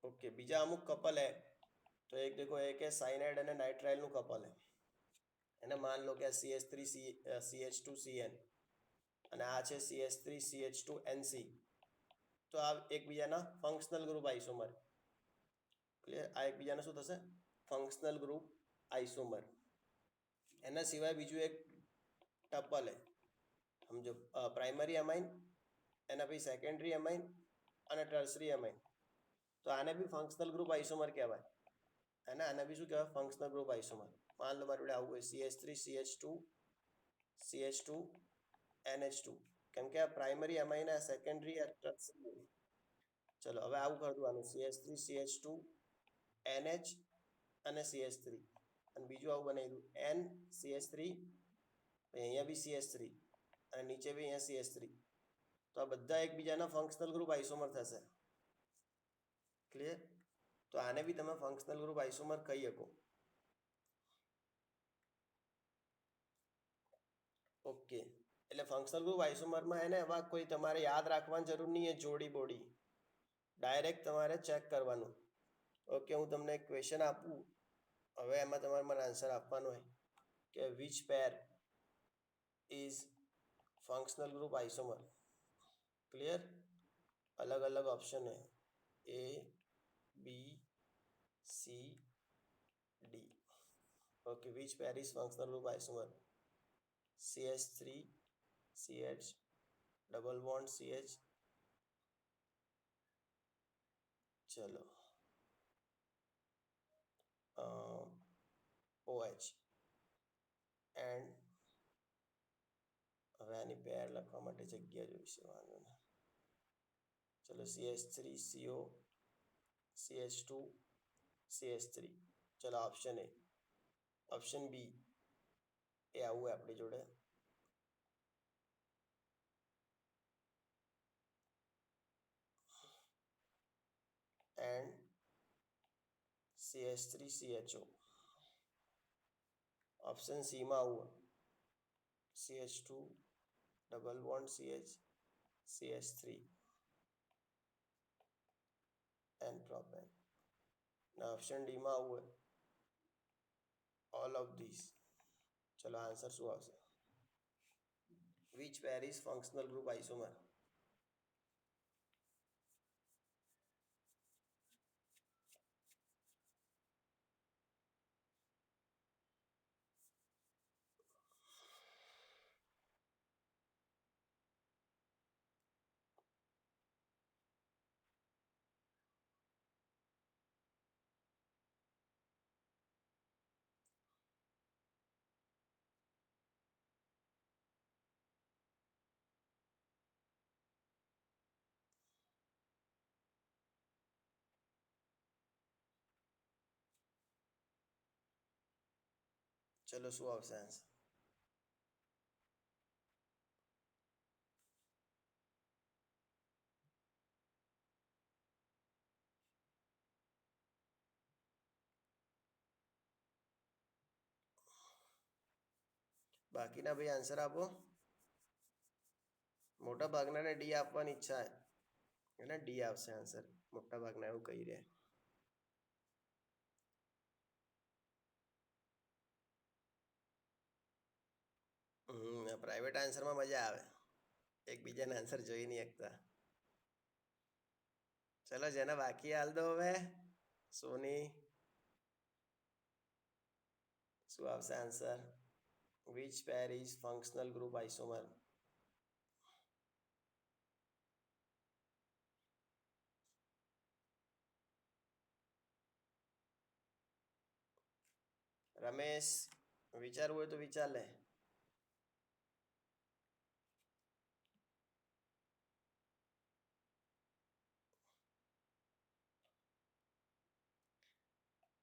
ઓકે, બીજા અમુક કપલ હે, તો એક દેખો એક है સાયનાઇડ અને નાઇટ્રાઇલનું કપલ હે, એને માન લો કે CH3CH2CN અને આ છે CH3CH2NC, તો આ એકબીજાના ફંક્શનલ ગ્રુપ આઇસોમર. ક્લિયર? આ એકબીજાના શું થશે? Functional group isomer. એના સિવાય બીજું એક ટપલ હે, સમજો પ્રાઇમરી એમાઇન, એના પછી સેકન્ડરી એમાઇન અને ટર્સરી એમાઇન, તો આને બી ફંક્શનલ ગ્રુપ આઇસોમર કહેવાય. અને આને બી શું કહેવાય? Functional group isomer. માન લો મારી જોડે આવું હોય CH3CH2CH2NH2, કેમ કે આ પ્રાઇમરી એમાઇન, આ સેકન્ડરી, આ ટર્સરી. ચલો હવે આવું કરી દેવાનું CH3CH2NH અને CH3, અને બીજું આવું બનાવી દઉં NCH3, અહીંયા બી CH3 અને નીચે બી અહીંયા CH3, તો આ બધા એકબીજાના ફંક્શનલ ગ્રુપ આઇસોમર થશે. ક્લિયર? તો આને બી તમે ફંક્શનલ ગ્રુપ આઇસોમર કહી શકો. ઓકે, એટલે ફંક્શનલ ગ્રુપ આઇસોમરમાં એને એવા કોઈ તમારે યાદ રાખવાની જરૂર નહીં, એ જોડી બોડી ડાયરેક્ટ તમારે ચેક કરવાનું. ઓકે, હું તમને એક ક્વેશ્ચન આપું, હવે એમાં તમારે મને આન્સર આપવાનો હોય કે which pair is functional group isomer. Clear? अलग अलग ऑप्शन है A B C D. Okay, which pair is functional group isomer? CH3 CH double bond CH, चलो OH એન્ડ હવે આની પેર લખવા માટે જગ્યા જોઈશે, વાંધો નહીં. ચલો CH3CO CH2 CH3, ચલો ઓપ્શન A. ઓપ્શન B એ આવું આપણી જોડે, એન્ડ CH3CHO. ઓપ્શન C માં આવું CH2 double bond CH CH3 and propane. અને ઓપ્શન D માં આવું હોય ઓલ ઓફ ધીસ. ચલો આન્સર શું આવશે? Which pair is functional group isomer? ચલો શું આવશે આન્સર? બાકીના ભાઈ આન્સર આપો. મોટા ભાગનાને ડી આપવાની ઈચ્છા એટલે ડી આવશે આન્સર, મોટા ભાગના એવું કહી રહ્યા. પ્રાઇવેટ આન્સરમાં મજા આવે, એકબીજાના આન્સર જોઈ નહીં શકતા. ચલો જેને બાકી હાલ દો હવે. સોની, શું આવશે answer? Which pair is functional group isomer? Ramesh, વિચારવું હોય તો વિચાર લે.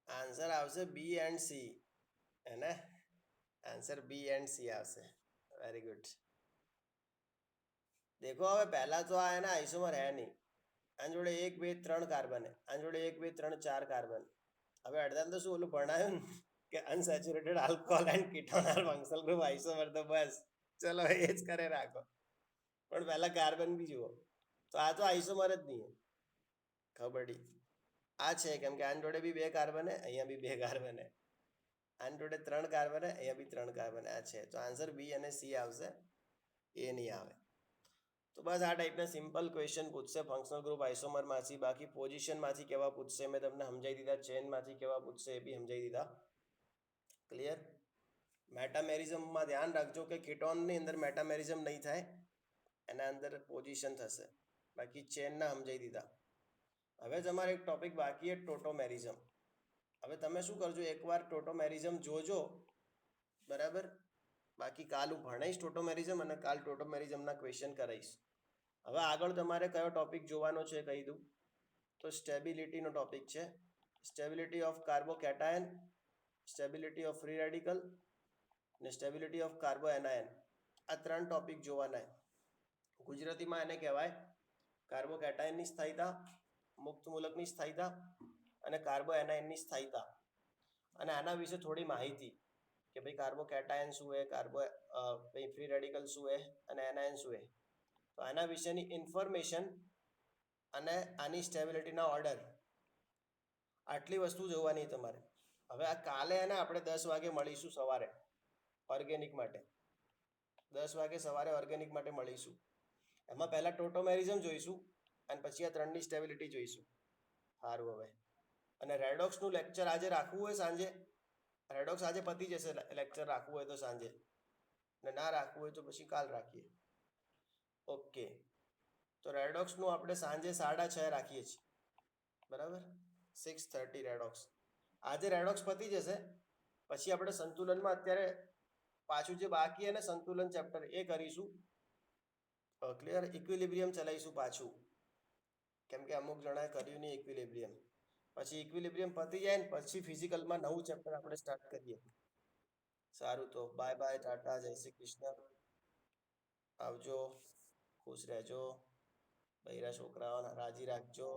આન્સર આવશે બી એન્ડ સી, હે ને? આન્સર બી એન્ડ સી આવશે. Very good. દેખો હવે પહેલા તો આ એના આઇસોમર હે નહીં, આની જોડે 1 2 3 કાર્બન હે, આની જોડે 1 2 3 4 કાર્બન. હવે અડધા તો શું ઓલું ભણાયું ને, કે unsaturated alcohol and ketone are functional group isomer, તો બસ ચલો એ જ કરે રાખો. પણ પહેલા કાર્બન બી જુઓ, તો આ તો આઇસોમર જ નહીં. ખબરડી આ છે કેમ કે આની જોડે બી 2 કાર્બન હે, અહીંયા બી 2 કાર્બન હે. આની જોડે 3 કાર્બન હે, અહીંયા બી 3 કાર્બન આ છે. તો આન્સર બી અને સી આવશે, એ નહીં આવે. તો બસ આ ટાઈપના સિમ્પલ ક્વેશ્ચન પૂછશે ફંક્શનલ ગ્રુપ આઇસોમરમાંથી. બાકી પોઝિશનમાંથી કેવા પૂછશે મેં તમને સમજાવી દીધા, ચેનમાંથી કેવા પૂછશે એ બી સમજાવી દીધા. ક્લિયર? મેટામેરિઝમમાં ધ્યાન રાખજો કે કીટોનની અંદર મેટામેરિઝમ નહીં થાય, એના અંદર પોઝિશન થશે. બાકી ચેનના સમજાવી દીધા. હવે તમારે એક ટોપિક બાકી છે, ટોટોમેરિઝમ. હવે તમે શું કરજો, એકવાર ટોટોમેરિઝમ જોજો, બરાબર? બાકી કાલ હું ભણાવીશ ટોટોમેરિઝમ અને કાલ ટોટોમેરિઝમના ક્વેશ્ચન કરાવીશ. હવે આગળ તમારે કયો ટોપિક જોવાનો છે કહી દઉં, તો સ્ટેબિલિટીનો ટોપિક છે. Stability of carbocation, stability of free radical ને સ્ટેબિલિટી ઓફ કાર્બોએનાયન. આ 3 ટોપિક જોવાના. ગુજરાતીમાં એને કહેવાય કાર્બોકેટાયનની સ્થાયીતા, મુક્ત મૂલકની સ્થાયીતા અને કાર્બોએનાયનની સ્થાયીતા. અને આના વિશે થોડી માહિતી કે ભાઈ કાર્બોકેટાયન શું છે, ભાઈ ફ્રી રેડિકલ શું છે અને એનાયન શું છે. તો આના વિશેની ઇન્ફોર્મેશન અને આની સ્ટેબિલિટીના ઓર્ડર, આટલી વસ્તુ જોવાની તમારે. હવે આ કાલે એને આપણે 10 વાગે મળીશું સવારે ઓર્ગેનિક માટે. 10 વાગે સવારે ઓર્ગેનિક માટે મળીશું. એમાં પહેલાં ટોટોમેરિઝમ જોઈશું અને પછી આ 3ની સ્ટેબિલિટી જોઈશું. સારું. હવે અને રેડોક્સનું લેક્ચર આજે રાખવું હોય સાંજે, રેડોક્સ આજે પતી જશે, લેક્ચર રાખવું હોય તો સાંજે, ને ના રાખવું હોય તો પછી કાલ રાખીએ. ઓકે, તો રેડોક્સનું આપણે સાંજે 6:30 રાખીએ છીએ, બરાબર? 6:30 રેડોક્સ. આજે રેડોક્સ પતી જશે, પછી આપણે સંતુલનમાં અત્યારે પાછું જે બાકી છે ને સંતુલન ચેપ્ટર એ કરીશું. ક્લિયર? ઇક્વિલિબ્રિયમ ચલાવીશું પાછું, કેમ કે અમુક જણાએ કર્યું નહીં ઇક્વિલિબ્રિયમ. પછી ઇક્વિલિબ્રિયમ પતી જાય ને પછી ફિઝિકલમાં નવું ચેપ્ટર આપણે સ્ટાર્ટ કરીએ. સારું, તો બાય બાય, ટાટા, જય શ્રી કૃષ્ણ, આવજો, ખુશ રહેજો, બૈરા છોકરાઓને રાજી રાખજો.